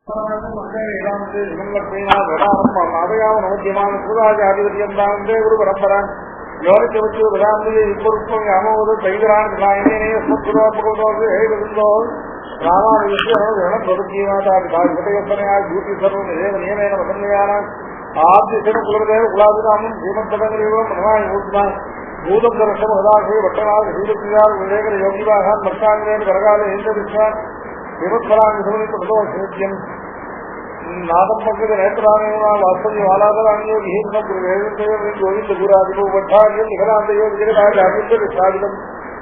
ಗುರು ಪರಂಪರ ಯೋನಿಚವಚ್ಚು ಪ್ರಧಾನಮಂತ್ರಿ ಇಬ್ಬರು ಅಮೋದು ತೈದರಾನ್ ಹೇಳಿದೋ ರಾಮಾನುಜ ಬದುಕೀವಾದನೆಯ ಡ್ಯೂಟಿ ಸರ್ವ ನಿಯಮೇನ ವದನ್ಯಾನ ಆದ್ಯಶನ ಕುಲದೇವ ಕುಲಾಭಿರಾಮನ್ ಶ್ರೀಮಂತರಂಗರಿವ ಮನವಾಯಿ ಊರ್ಧ್ವ ಭೂತಂ ದರ್ಶನ ಹದಾಶ್ರೀ ಭಟ್ಟನಾಥ ಶ್ರೀಲಕ್ಷ್ಮಿಯಾರ್ ವಿವೇಕರ ಯೋಗಿವಾಹನ್ ಭಕ್ತಾಂಗ್ರೇನ ಕರಗಾಲ ಹಿಂದ ವಿಶ್ವಾನ್ ವಿಮತ್ಫಲಾಂಗ ಸಮನಿತ ಭಗವತ್ಸೇದ್ಯಂ ನಾದಂ ಪಕ್ಕದ ನೇತ್ರಾನೇನ ವಾಸ್ತವ್ಯ ವಾಲಾದರಾಣಿಯೋ ವಿಹೀನ ಗೋವಿಂದ ಗುರಾದಿಗೋ ಭಟ್ಟಾರ್ಯ ನಿಖರಾಂತಯೋ ವಿಜಯರಾಜಾಭಿಂದ ಸಾಗಿದಂ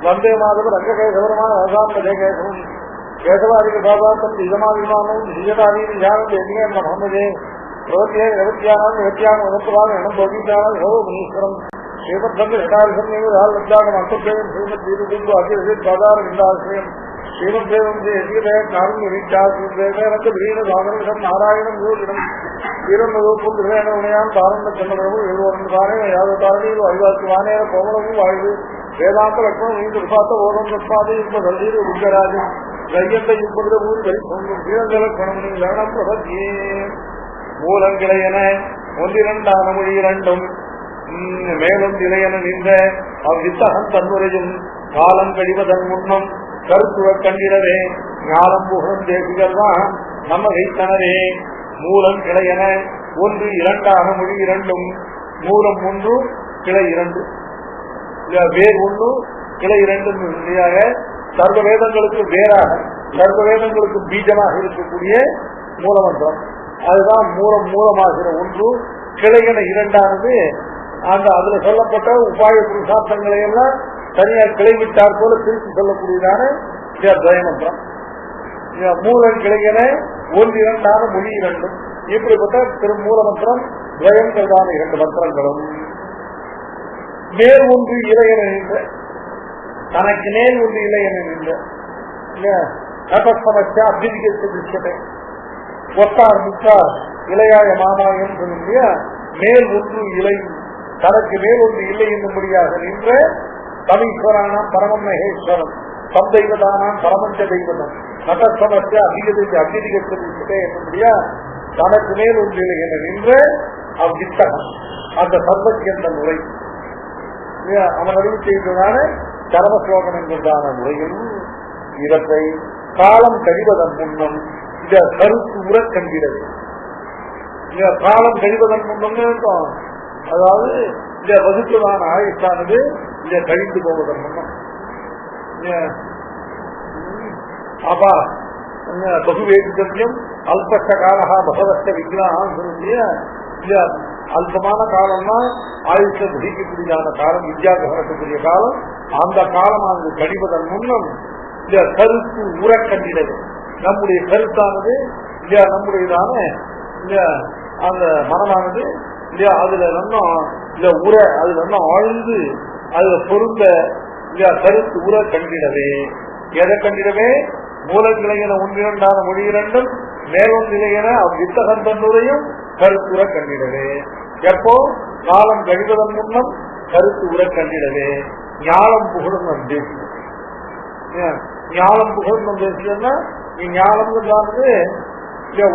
ವಂದೇ ಮಾಧವ ರಂಗಕೇಶವರಮಾನ ಹಸಾಂಬಜಯಕೇಶವಂ ಕೇಶವಾದಿಕ ಭಾವಾತಂ ನಿಜಮಾಭಿಮಾನಂ ನಿಜತಾದಿ ನಿಜಾನಂ ದೇವಿಯ ಮೊಹಮ್ಮದೇ ಪ್ರವೃತ್ತಿಯ ನಿರವತ್ಯಾನಾಂ ನಿರತ್ಯಾಂ ಅನಂತವಾದ ಅನಂತೋಗೀಚಾನ ಹೋ ಮುನೀಶ್ವರಂ ಶ್ರೀಮದ್ಭಂಗ ಘಟಾರಿಸನ್ನೇವ ಲಬ್ಧಾಗಂ ಅಂತರ್ದೇವಂ ಶ್ರೀಮದ್ವೀರುಬಿಂದು ಅತಿರಸಿತ್ ಪಾದಾರವಿಂದಾಶ್ರಯಂ ಶ್ರೀಮದ್ದೇವಂ ಯತಿದಯ ಕಾರುಣ್ಯ ವಿಚಾರರಂಗ ಧೀರ ಸಾಗರಂ ನಾರಾಯಣಂ ಯೋಗಿನಂ ವೀರನ್ನದೋಪುಂ ಧೃವೇಣ ಉಣಯಾಂ ತಾರಣ್ಯ ಚಂದ್ರವು ಏಳುವರನ್ನು ತಾರೇಣ ಯಾವ ತಾರಣೀಲು ಐವಾಸಿ ವಾನೇನ ಕೋಮಲವೂ ವಾಯುವು ವೇದಾಂತ ಲಕ್ಷ್ಮಣ ನೀಂದು ವಿಪಾತ ಓದಂ ತತ್ಪಾದಿ ಯುಗ್ಮ ಧರ್ಧೀರು ವಿದ್ಯರಾಜಂ ಗೈಯಂತ ಯುಗ್ಮದ ಭೂರಿ ಬರಿಸೊಂದು ಶ್ರೀರಂಗ ಲಕ್ಷ್ಮಣಂ ಲರಣಂ ಪ್ರಪದ್ಯೇ மூலங்கிளையன ஒன்றிரண்டான மொழி இரண்டும் மேலும் இளையன நின்ற அவ்வித்தகன் தன்முறையும் காலம் கழிவதன் முன்னும் கருத்துவ கண்டிடவே ஞானம் புகழும் தேசிகர்தான் நம்ம வைத்தனரே. மூலம் கிளையன ஒன்று இரண்டான மொழி இரண்டும் மூலம் ஒன்று கிளை இரண்டு வேர் ஒன்று கிளை இரண்டு இல்லையாக சர்வ வேதங்களுக்கு வேறாக சர்வ வேதங்களுக்கு பீஜமாக இருக்கக்கூடிய மூலமந்திரம் அதுதான் மூலமாகிற ஒன்று. கிளையன இரண்டானது அந்த அதுல சொல்லப்பட்ட உபாய புருஷார்த்தங்களை எல்லாம் தனியார் கிளைவிட்டார் போல பிரித்து சொல்லக்கூடியதான துவயமந்திரம். மூலம் கிளையன ஒன்று இரண்டான மொழி இரண்டும் இப்படிப்பட்ட திருமூலமந்திரம் துவயங்கிறதான இரண்டு மந்திரங்களும். மேல் ஒன்று இளையன நின்ற தனக்கு மேல் ஒன்று இளையன நின்ற நபசமஸ்யா அபிதிகத்தை திருஷ்யத்தை ஒத்தார் முத்தார் இளையாய மாமாயம் சொல்லிய மேல் ஒன்று இலை தனக்கு மேல் ஒன்று இல்லை என்னும்படியாக நின்ற தமீஸ்வரானாம் பரமம் மகேஸ்வரம் சம்தெய்வதானாம் பரமஞ்ச தெய்வதம் நபசமஸ்யா அபிதிகத்தை என்னும்படியா தனக்கு மேல் ஒன்று இல்லை என நின்ற அவ்வித்தகம் அந்த சர்வஜந்த முறை அவன் அறிவு செய்ததான கர்மஸ்லோகம் என்கிறதான முறையில் இடத்தை காலம் கழிவதன் முன்னம் இந்த கருத்து உர கண்டிடது. காலம் கழிவதன் முன்னம் அதாவது இந்த வகுத்ததான ஆயுஷானது இதை கழித்து போவதன் முன்னம் அப்பா பகுவேதியம் அல்பஷ்ட காலகா பகவஷ்ட விக்னான்னு சொல்லிய இந்த அல்பமான காலம்னா ஆயுஷ கிரகிக்கக்கூடியதான காலம் வித்யாகரக்கூடிய காலம். அந்த காலமானது கழிவதன் முன்னம் இந்த கருத்து உர கண்டிடது. நம்முடைய கருத்தானது இல்லையா நம்முடையதான இல்லையா அந்த மனமானது இல்லையா அதுல நம்ம இல்ல உர அதுல நம்ம ஆழ்ந்து அதுல பொருந்த இல்லையா கருத்து உர கண்டிடவே. எதை கண்டிடவே? மூலங்கிளையன ஒன்றிரண்டான மொழி இரண்டும் மேலொன்றிலையன அவ்வித்தகன் தன்னுரையும் கருத்துர கண்டிடவே. எப்போ? காலம் கழிவதன் முன்னம் கருத்து உர கண்டிடவே. ஞானம் புகழும் நம் தேசியம். ஞானம் புகழும் நம் தேசியம்னா ஞானம்ங்கிறது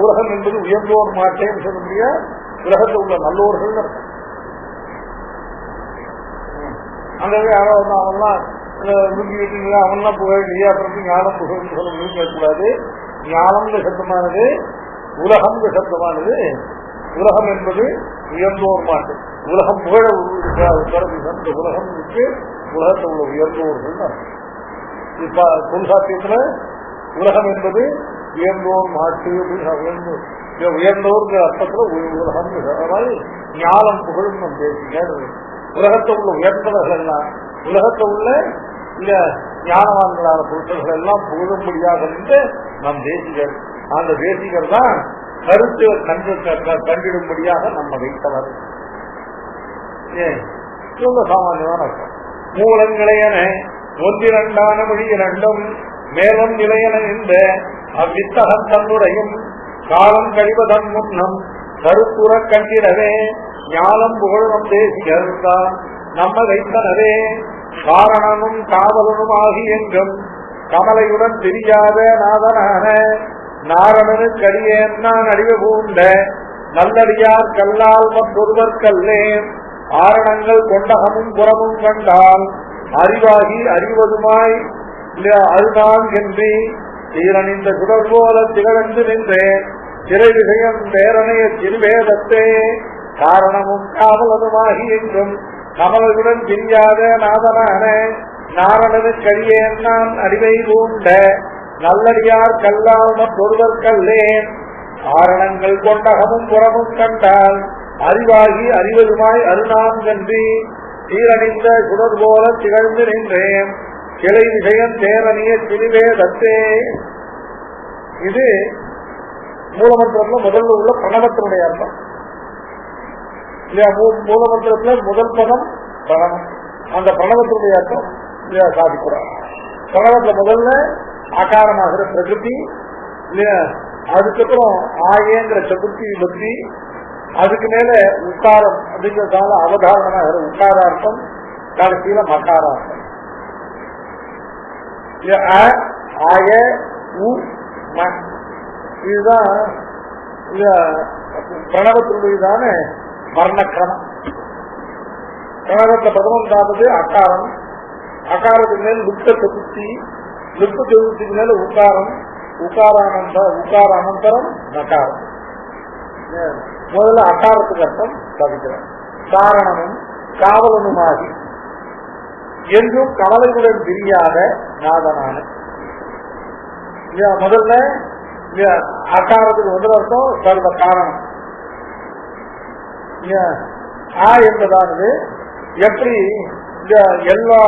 உலகம் என்பது உயர்ந்தோர் மாட்டேன்னு சொல்ல முடியாது. உலகத்தில் உள்ள நல்லோர்கள் அந்த யாராவது அவன்லாம் அவன்லாம் புகழ் அப்புறம் ஞானம் புகழ்னு சொல்ல முடியும் கேட்கக்கூடாது. ஞானம்ங்கிற சப்தமானது உலகம்ங்கிற சப்தமானது உலகம் என்பது உயர்ந்தோர் மாட்டு உலகம் புகழ இந்த உலகம் உலகத்தில் உள்ள உயர்ந்தோர்கள். இப்ப தொல்காப்பியத்துல உலகம் என்பது உயர்ந்தோர் மாட்டு உயர்ந்தோர்ங்கிற அர்த்தத்துல உலகம் ஞானம் புகழும் நம் பேசுங்க. உலகத்தை உள்ள உயர்ந்தவர்கள் எல்லாம் உலகத்தை உள்ள இல்ல ஞானவான்களான புருஷர்கள் எல்லாம் புகழும்படியாக இருந்து நம் தேசிகர். அந்த தேசிகர் தான் கருத்து கண்டிடும்படியாக நம்ம வைத்தவர். சாமானியமான அர்த்தம். மூலங்கிளையன ஒன்றிரண்டான மொழி இரண்டும் மேலும் இளையன இந்த அவ்வித்தகன் தன்னுரையும் காலம் கழிவதன் முன்னம் கருத்துற கண்டிடவே ஞானம் புகழும் தேசிகர்தான் நம்ம வைத்தனவே. காரணனும் காவலனும் ஆகி எங்கும் கமலையுடன் தெரியாத நாதனான நாரணனுக்கு அடியேன் நான் அடிவு பூண்ட நல்லடியார் கல்லால் மற்றொருவர் கல்லேன் ஆரணங்கள் கொண்டகமும் புறமும் கண்டால் அறிவாகி அறிவதுமாய் அதுதான் என்று சீரணிந்த சுடர் போல திகழ்ந்து நின்றேன் சிறை விஷயம் பேரணைய திருவேதத்தே காரணமும் காவலதுமாகி என்றும் கமலத்துடன் பிரியாத நாதனான நாரணனுக்கு அடியேன் நான் அடிவை பூண்ட நல்லடியார் கல்லால் மற்றொருவர் கல்லேன் ஆரணங்கள் கொண்டகமும் புறமும் கண்டால் அறிவாகி அறிவதுமாய் அருணாம் கன்றி சீரணிந்த சுடர் போல திகழ்ந்து நின்றேன் கிளை விஷயம் தேரணிய திருவேதத்தே. இது மூலமந்திரத்துல முதல்ல உள்ள பிரணவத்தினுடைய அர்த்தம் இல்லையா? மூலமந்திரத்துல முதல் பதம் பிரணவம், அந்த பிரணவத்தினுடைய அர்த்தம் இல்லையா சாதிக்கிறார். பிரணவத்துல முதல்ல ஆகாரமாகிற பிரகிருதி இல்லையா, அதுக்கப்புறம் ஆயேங்கிற சதுர்த்தி விபக்தி, அதுக்கு மேல உக்காரம் அப்படிங்கிறதால அவதாரணமாகிற உக்காரார்த்தம், கடைசியில மகாரார்த்தம். ஆய உ இதுதான் பிரணவத்தினுடையதான வர்ணக்கிரமம். பிரணவத்தை பிரதமம் அகாரம், அகாரத்துக்கு மேல லுப்த சதுர்த்தி, லுப்த சதுர்த்திக்கு மேல உக்காரம், உக்காரானந்தரம் நகாரம். முதல்ல அகாரத்துக்கு அர்த்தம் சாதிக்கிறார். காரணமும் காவலனுமாகி என்றும் கவலையுடன் பிரியாத நாதனான. முதல்ல அகாரத்துக்கு முதல் அர்த்தம் சர்வ காரணம். என்பதானது எப்படி எல்லா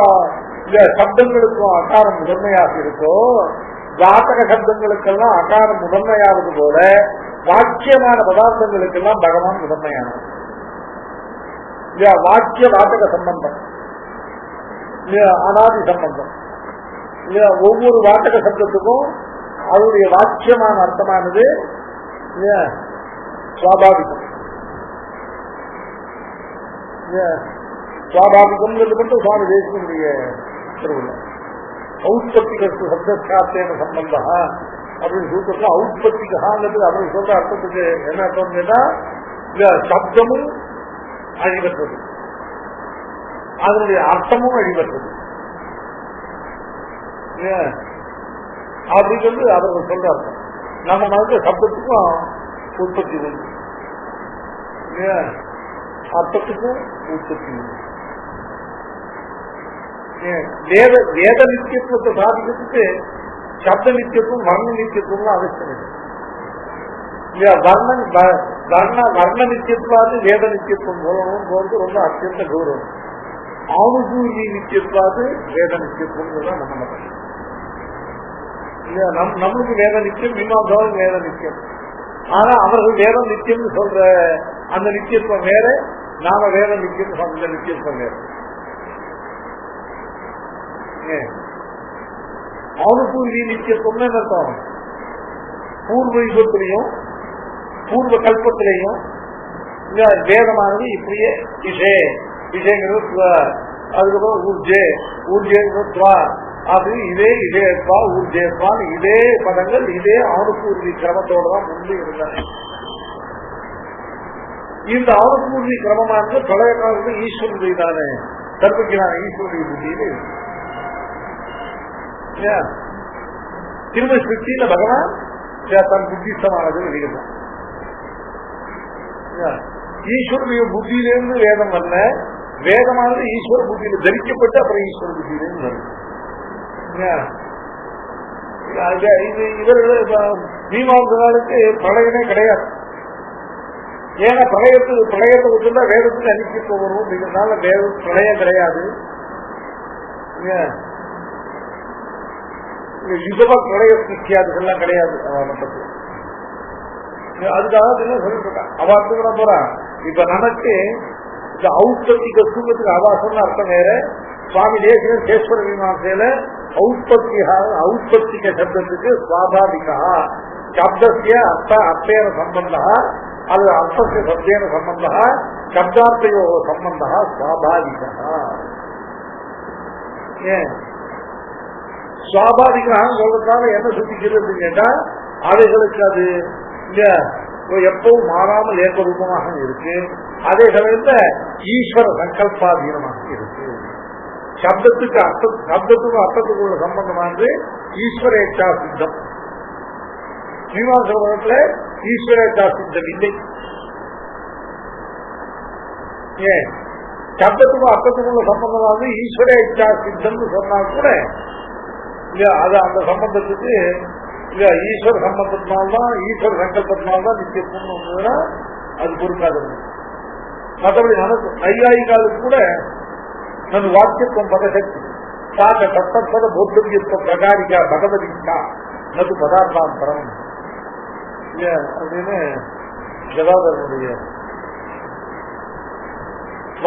சப்தங்களுக்கும் அகாரம் முதன்மையாக இருக்கோ, வாசக சப்தங்களுக்கெல்லாம் அகாரம் முதன்மையாவது போல வாக்கியமான பதார்த்தங்களுக்கெல்லாம் பகவான் முதன்மையானது. வாக்கிய வாசக சம்பந்தம், அனாதி சம்பந்தம். ஒவ்வொரு வாசக சப்தத்துக்கும் அவருடைய வாக்கியமான அர்த்தமானது சுவாபாவிகம். சுவாபாவிகம் மட்டும் சுவாமி தேசிகனுடைய திருவிழா. ஔத்பத்திகஸ்து சப்தாத்தேன சம்பந்தா அப்படின்னு சொல்றது. ஔத்பத்திகாங்கிறது அப்படின்னு சொல்ற அர்த்தத்துக்கு என்ன அர்த்தம் கேட்டா, சப்தமும் அழிவற்றது, அதனுடைய அர்த்தமும் அழிவற்றது அப்படிங்கிறது அவர்கள் சொல்றாங்க. நம்ம மனது சப்தத்துக்கும் உற்பத்தி உண்டு, அர்த்தத்துக்கும் உற்பத்தி உண்டு. வேத நித்தியத்துவத்தை சாதிக்கிறதுக்கு சப்த நித்தியத்துவம் வர்ண நித்தியத்துவம் அவசியம் இல்லை. வர்ண நித்தியத்துவாது வேத நித்தியத்துவம் போலவும் போறது ரொம்ப அத்தியந்த கௌரவம். ஆணுகூலி நித்தியத்துவாது வேத நித்தியத்துவம் தான் நம்ம மதம். நம்மளுக்கு வேத நித்தியம், மீமாசாவும் வேத நித்தியம். ஆனா அவர்கள் வேத நித்தியம் சொல்ற அந்த நித்தியத்துவம் வேற, நாம வேத நித்தியம் சொல்ற நித்தியத்துவம் வேற. ஆணுகூலி நித்தியத்துவம் என்ன அர்த்தம்? பூர்வ யுகத்திலையும் பூர்வ கல்பத்திலையும் வேதமானது இப்படியே இசே இசைங்கிறது, அதுக்கப்புறம் ஊர்ஜே அது இதே இதேப்பா ஊர்ஜேப்பான் இதே பதங்கள் இதே ஆணுபூர்வி கிரமத்தோட தான் முன்பு இருந்தாங்க. இந்த ஆணுபூர்வி கிரமமானது பழைய காலத்துல ஈஸ்வரனுடைய தானே கற்பிக்கிறாங்க. ஈஸ்வரனுடைய புத்தியில திரும்ப சிருஷ்டியில பகவான் தன் புத்திசமானது வெளியிடலாம். ஈஸ்வரனுடைய புத்தியிலிருந்து வேதம் அல்ல, வேதமானது ஈஸ்வர புத்தியில தரிக்கப்பட்டு அப்புறம் ஈஸ்வர புத்தியிலிருந்து வருது. மீமாசகாலுக்கு பிரளயமே கிடையாது. ஏன்னா பிரளயத்தை வச்சுருந்தா வேதத்துக்கு அனுப்பிட்டு வரும் அப்படிங்கிறதுனால பிரளயம் கிடையாது. யுகமா பிரளய சிருஷ்டியாதுகள்லாம் கிடையாது. அதுக்காக சொல்லிட்டு இருக்கான். அவாத்துக்கு நான் போறான். இப்ப நமக்கு இந்த ஔத்பத்திக சூங்கத்துக்கு அவாசம்னு அர்த்தம் வேற. சுவாமி தேசிகன் சேஸ்வர மீமாசையில ஔத்பத்திக சப்தத்துக்கு சுவாபாவிகா சப்தசிய அர்த்தேன சம்பந்தா அல்லது அர்த்தசிய சப்தேன சம்பந்தா சப்தார்த்தையோ சம்பந்தா சுவாபாவிகா. ஏன் சுவாபாவிகா சொல்றதுனால என்ன சுத்திக்கிறது அப்படின்னு கேட்டா, அவைகளுக்கு அது எப்பவும் மாறாமல் ஏற்பரூபமாக இருக்கு. அதே சமயத்துல ஈஸ்வர சங்கல்பாதீனமாக இருக்கு. சப்தத்துக்கும் அர்த்தத்துக்கு உள்ள சம்பந்தமானது ஈஸ்வரேச்சா சித்தம். மீமாசகத்துல ஈஸ்வரேச்சா சித்தம் இல்லை. ஏன் சப்தத்துக்கும் அர்த்தத்துக்கும் உள்ள சம்பந்தமானது ஈஸ்வரேச்சா சித்தம் சொன்னா கூட அது அந்த சம்பந்தத்துக்கு ஈஸ்வர சம்பந்தத்தினால்தான் ஈஸ்வர சங்கல்பத்தினால்தான் நிச்சயத்துவம் வந்ததுன்னா அது பொறுக்காது. மற்றபடி நமக்கு ஐயாயிகாலுக்கு கூட நம்ம வாக்கியத்துவம் பதசக்தி சாக்க தத்தப்பத போத்தவியத்துவ பிரகாரிக்கா பகவதிக்கா நது பதார்த்தாந்தரம் அப்படின்னு கதாதரனுடைய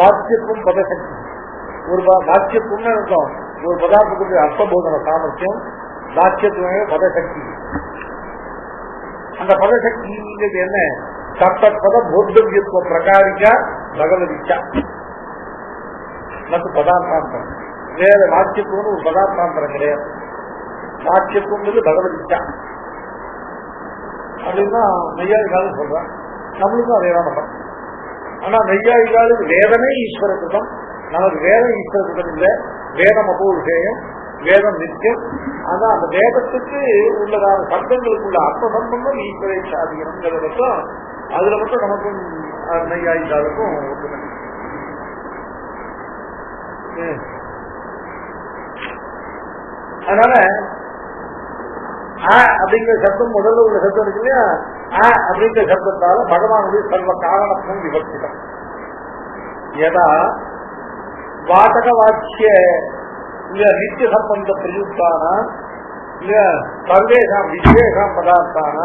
வாக்கியத்துவம் பதசக்தி. ஒரு வாக்கியத்துவம்னு இருக்கும், ஒரு பதார்த்தத்துக்கு அர்த்தபோதன சாமர்த்தியம். வாக்கியத்துவமே பதசக்தி. அந்த பதசக்திங்கிறது என்ன? தத்தப்பத போத்தவியத்துவ பிரகாரிக்கா பகவதிக்கா நது பதார்த்தாந்தரம். வேற வாக்கியத்துவம்னு ஒரு பதார்த்தாந்தரம் கிடையாது. வாக்கியத்துவம் பகவதிக்கா அப்படின்னா மெய்யாயிகாலும் சொல்றான். நம்மளுக்கும் அதே தான் பண்றோம். ஆனா மெய்யாயிகாலுக்கு வேதமே ஈஸ்வர கிருதம், நமக்கு வேதம் ஈஸ்வர கிருதம் இல்லை. வேதம் அப்போ விஷயம், வேதம் நித்தியம். ஆனா அந்த வேதத்துக்கு உள்ளதான சப்தங்களுக்கு உள்ள அர்த்த சம்பந்தம் ஈஸ்வரை சாதிக்கிறோம். மட்டும் அதுல மட்டும் நமக்கும் மெய்யாயிகாலுக்கும் ஒற்றுமை. அதனால அப்படிங்கிற சப்தம் முதல்ல உள்ள சப்தம் இருக்கு இல்லையா, அப்படிங்கிற சப்தத்தால பகவானுடைய சர்வ காரணத்துவம் விவக்திதம். ஏதா வாதக வாக்கிய நித்திய சம்பந்த பிரயுக்தான சர்வேஷாம் விசேஷாம் பதார்த்தான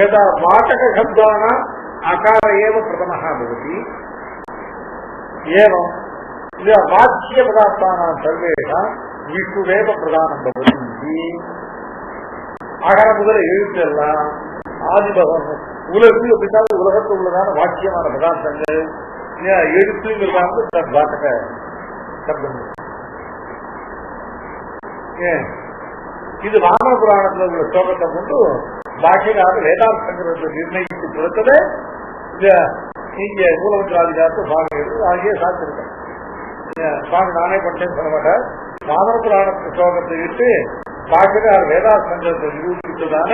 ஏதா வாதக சப்தான அகார ஏவ பிரதமः भवति ஏவம் வாக்கிய பதார்த்தான சர்வேஷாம் விஷ்ணுவேவ பிரதானம் பவதி. அகர முதல எழுத்தெல்லாம் ஆதிபகவன் உலகு அப்படின்னாலும் உலகத்தில் உள்ளதான வாக்கியமான பதார்த்தங்கள் எழுத்துங்கிறதான வாசக சப்தம். இது வாமன புராணத்தில் உள்ள ஸ்லோகத்தை கொண்டு பாக்கியக்காக வேதாந்தங்கிறத நிர்ணயித்து கொடுத்தது இங்க மூலமந்திராதிகாரத்தை பாகம் ஆகிய சாத்திருக்கேன். சுவாமி நானே பண்ணேன்னு சொல்ல மாட்டேன். வாமன புராணத்து ஸ்லோகத்தை விட்டு பாக்கியக்கார வேதாந்தத்தை நிரூபித்ததான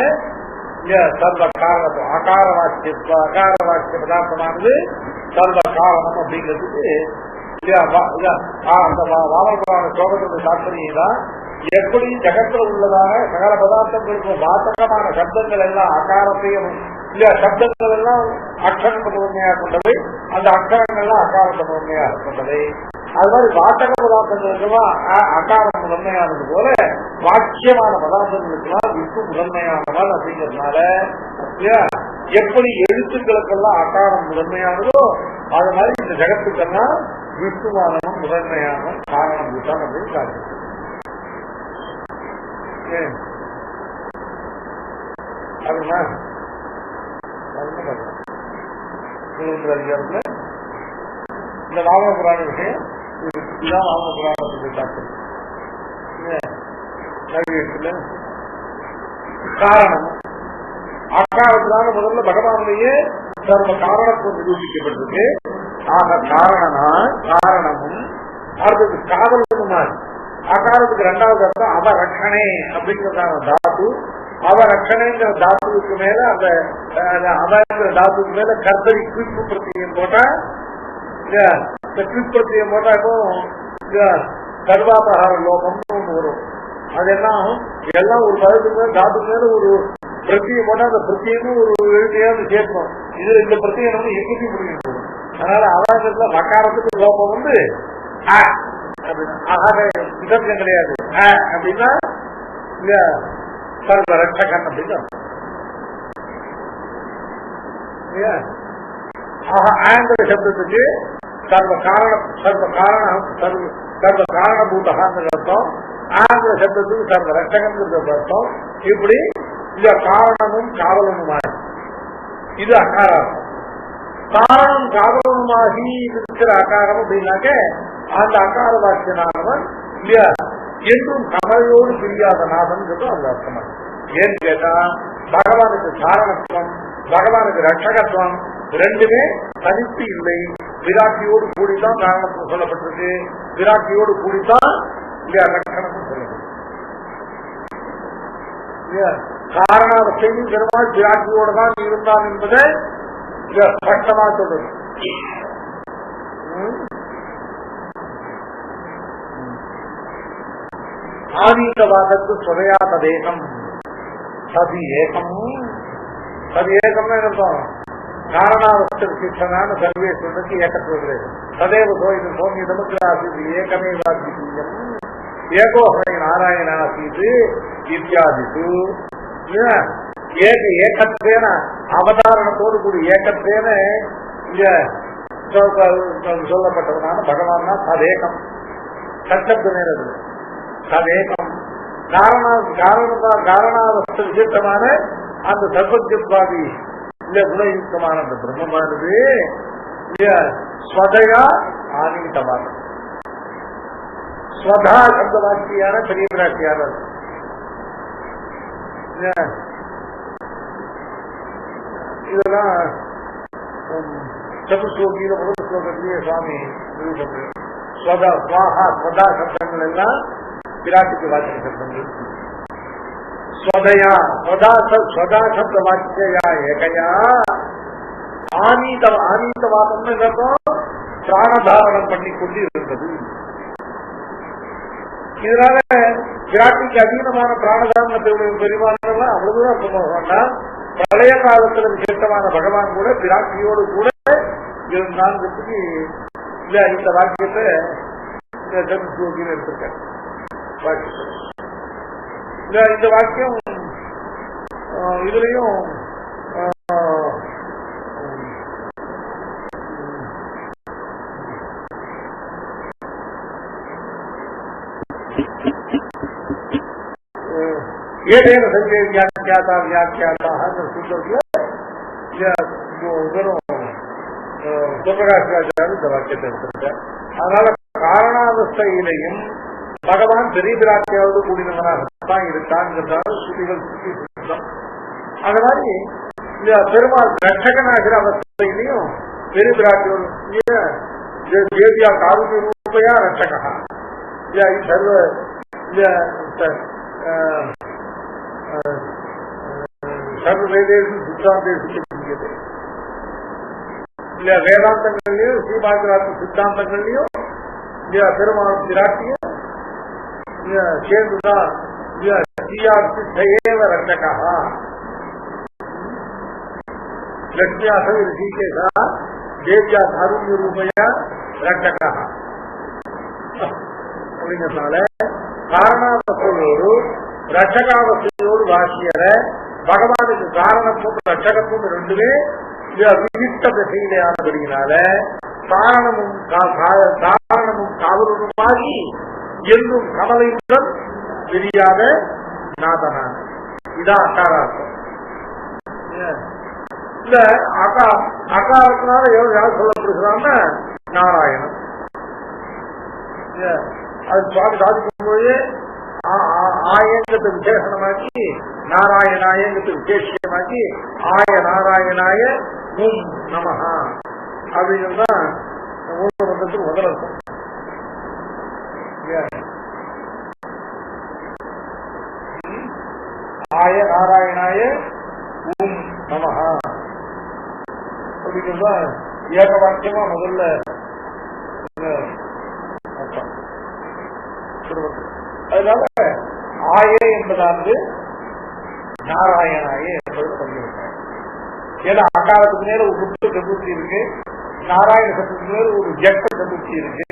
சர்வ காரணத்துவம் அகார வாக்கியத்துவ அகார வாக்கிய பதார்த்தமானது சர்வ காரணம் அப்படிங்கிறதுக்கு அந்த வாமன ஸ்லோகத்துடைய தாற்பயம் தான். எப்படி ஜகத்துல உள்ளதாக சகல பதார்த்தங்களுக்கும் வாசகமான சப்தங்கள் எல்லாம் அகாரத்தையும் சப்தங்கள் எல்லாம் அக்ஷரத்தை முதன்மையாக கொண்டவை, அந்த அக்ஷரங்கள்லாம் அகாரத்தை முதன்மையாக கொண்டவை. அது மாதிரி வாசக பதார்த்தங்களுக்கெல்லாம் அகாரம் முதன்மையானது போல வாக்கியமான பதார்த்தங்களுக்கெல்லாம் விஷ்ணு முதன்மையானவன் அப்படிங்கிறதுனால எப்படி எழுத்துக்களுக்கெல்லாம் அகாரம் முதன்மையானதோ அது மாதிரி இந்த ஜகத்துக்கெல்லாம் விஷ்ணுவானவன் முதன்மையானவன் காரணம் விட்டான் அப்படின்னு காட்டு. அதுனா அதிகாரத்துல இந்த வாமன புராண விஷயம் இதுதான் வாமன புராணத்துக்கு தாக்கம். காரணம் அக்காலத்தினால முதல்ல பகவானுடைய சர்வ காரணத்துவம் நிரூபிக்கப்பட்டிருக்கு. ஆக காரணமும் அடுத்தது காதல் அகாரத்துக்கு இரண்டாவது அர்த்தம் அவரட்சணே அப்படிங்கிறதான தாத்து. அவரட்சணைங்கிற தாத்துவுக்கு மேல அந்த அவங்கிற தாத்துக்கு மேல கர்த்தரி கிருப்பு பிரத்தியம் போட்டா கிருப் பிரத்தியம் போட்டா இப்போ சர்வாபகார லோகம்னு ஒண்ணு வரும். அது என்ன ஆகும்? எல்லாம் ஒரு பதத்துக்கு மேல தாத்துக்கு மேல ஒரு பிரத்தியம் போட்டா அந்த பிரத்தியமும் ஒரு எழுதியாவது சேர்க்கணும். இதுல இந்த பிரத்தியம் வந்து எங்கேயும் முடியும். அதனால அவங்கிறதுல வக்காரத்துக்கு லோகம் வந்து விதர்க்கம் கிடையாது. அப்படின்னா சர்வ ரட்சகன் அப்படின்னு ஆங்கிற சப்தத்துக்கு சர்வ காரணபூதகான்னு அர்த்தம். ஆங்கிற சப்தத்துக்கு சர்வ ரட்சகன்கிறது அர்த்தம். இப்படி இந்த காரணமும் காவலனுமாகி இது அகாரார்த்தம். காரணம் காவலனுமாகி இருக்கிற அகாரம் அப்படின்னாக்க அந்த அகார வாக்கியனானவன் இல்லையா என்றும் கமலையோடு பிரியாத நாதன் அந்த அர்த்தமா. ஏன்னு கேட்டா பகவானுக்கு காரணத்துவம், பகவானுக்கு ரட்சகத்துவம் ரெண்டுமே தனித்து இல்லை. விராட்டியோடு கூடித்தான் காரணத்துவம் சொல்லப்பட்டிருக்கு, விராட்டியோடு கூடித்தான் ரட்சணத்துவம் சொல்லப்பட்டிருக்கு. காரணாவஸ்தையும் பெருமாள் விராட்டியோடு தான் இருந்தான் என்பதை ஸ்பஷ்டமா சொல்றது. ஆதீதவாதத்து சுவையாத தேகம் சதி ஏகம். சதி ஏகம்னு அர்த்தம் காரணாவஸ்தை சித்தனான சர்வேஸ்வரனுக்கு ஏகத்துவம். சதேவ சோயிது சோமியதமுக்கு ஆசிது ஏகமே வாக்கியம் ஏகோஹை நாராயண ஆசீது இத்தியாதிசு. ஏகத்தேன அவதாரணத்தோடு கூடி ஏகத்தேன இங்க சொல்லப்பட்டதுனால பகவான் தான் சதேகம். சச்சப்த நேரம் சதேகம் காரணாவஸ்தை விசிஷ்டமான அந்த சர்வஜத்வாதி இல்ல குணயுக்தமான அந்த பிரம்மமானது ஸ்வதயா ஆனீதமானது. ஸ்வதா சப்த வாக்கியான பெரிய பிராட்டியான இதெல்லாம் சதுஸ்லோகியில முதல் ஸ்லோகத்திலேயே சுவாமி ஸ்வதா ஸ்வாஹா ஸ்வதா சப்தங்கள் எல்லாம் விராட்டுக்கு வாக்கிய சப்தங்கள். ஸ்வதயா ஸ்வதா சப்த வாக்கியா ஏகையா ஆனீதவாதம்னு பிராணதாரணம் பண்ணி கொண்டு இருந்தது. இதனால விராட்டிக்கு அதீனமான பிராணதாரணத்தை பெருமானெல்லாம் அவ்வளவுதான் சொல்லுவாங்கன்னா பழைய காலத்துல விசேஷமான பகவான் கூட விராட்டியோடு கூட இருந்தாங்கிறதுக்கு இல்ல இந்த வாக்கியத்தை சதுஸ்லோகியில் எடுத்திருக்காரு. இந்த வாக்கியம் இதுலயும் ஏதேன சங்கே வியாக்கியாதா சுப்பிரகாசாச்சாரி இந்த வாக்கியத்தை எடுத்திருக்கார். அதனால காரணாவஸ்தையிலையும் பகவான் பெரிய பிராட்டியாவது கூடினவனாகத்தான் இருக்கான்ங்கிறதால ஸ்ருதிகள் சுத்தி. அது மாதிரி பெருமாள் ரட்சகனாகிற அவஸ்தையிலையும் பெரிய பிராட்டியோடு தேவியா காருண்ய ரூபையா ரட்சகா சர்வ சர்வவேதேஷு சித்தாந்தேஷு இல்ல வேதாந்தங்கள்லயும் ஸ்ரீபாகராத்து சித்தாந்தங்கள்லயும் பெருமாள் பிராட்டியும் சேர்ந்துதான் ரட்சகா லட்சுமியாக ரிஷிகேஷா தேவியா காருண்ய ரூபையா ரட்சகா அப்படிங்கிறதுனால காரணாவஸ்தையோடு ரட்சகாவஸ்தையோடு வாசியற பகவானுக்கு காரணத்தும் ரட்சகத்தும் ரெண்டுமே விசிஷ்ட திசையிலானபடியினால காரணமும் காவலுமாகி என்றும் கமலையுடன் தெரியாத நாதனான இதான் அகாரார்த்தம். இல்ல அகாரத்தினால யார் சொல்லப்படுகிறான்னா நாராயணன். அது சுவாமி சாதிக்கும் போது ஆயங்கத்தை விசேஷமாக்கி நாராயணாயங்கத்தை விசேஷமாக்கி ஆய நாராயணாய ஓம் நமஹா அப்படிங்கிறதுதான் மூலமந்திரத்துக்கு முதல் அர்த்தம். ஆய நாராயணாய ஓம் நமஹா அப்படிங்கிறதுதான் ஏக வாக்கியமா முதல்ல அர்த்தம். அதனால ஆயே என்பதானது நாராயணாயே என்பது பண்ணியிருக்காங்க. ஏன்னா அகாலத்துக்கு மேல ஒரு முத்து சதுர்த்தி இருக்கு, நாராயண சத்துக்கு மேல ஒரு ஜட்ட சதுர்த்தி இருக்கு.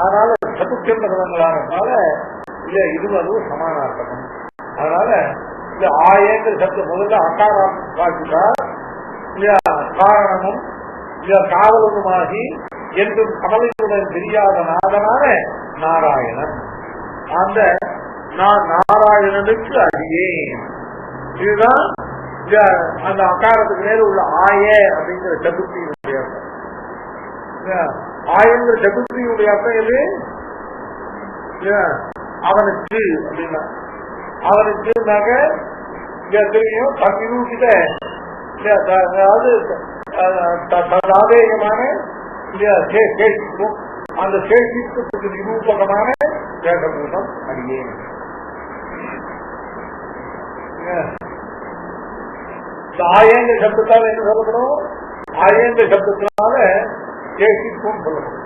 அதனால சதுர்த்தி பதங்களானதுனால இல்ல இது அதுவும் சமானார்த்தம். அதனால இந்த ஆயேங்கிற சத்து முதல்ல அகாரம் காட்டுதா காரணமும் காவலனுமாகி என்றும் கமலையுடன் தெரியாத நாதனான நாராயணன். அந்த நான் நாராயணனுக்கு அடியேன். இதுதான் அந்த அகாரத்துக்கு மேல உள்ள ஆய அப்படிங்கிற சதுர்த்தியினுடைய அர்த்தம். ஆயங்கிற சதுர்த்தியுடைய அர்த்தம் எது? அவனுக்கு அப்படின்னா அவனுக்குனாக்க தெரியும் தன்னிரூபித அதாவது தாதேயமான சேஷிக்கும் அந்த சேஷித்துக்கு நிரூபகமான சேஷபூதம் அடியே. ஆயங்க சப்தத்தால் என்ன சொல்லப்படும்? ஆயங்க சப்தத்தினால சேஷித்துவம் சொல்லப்படும்.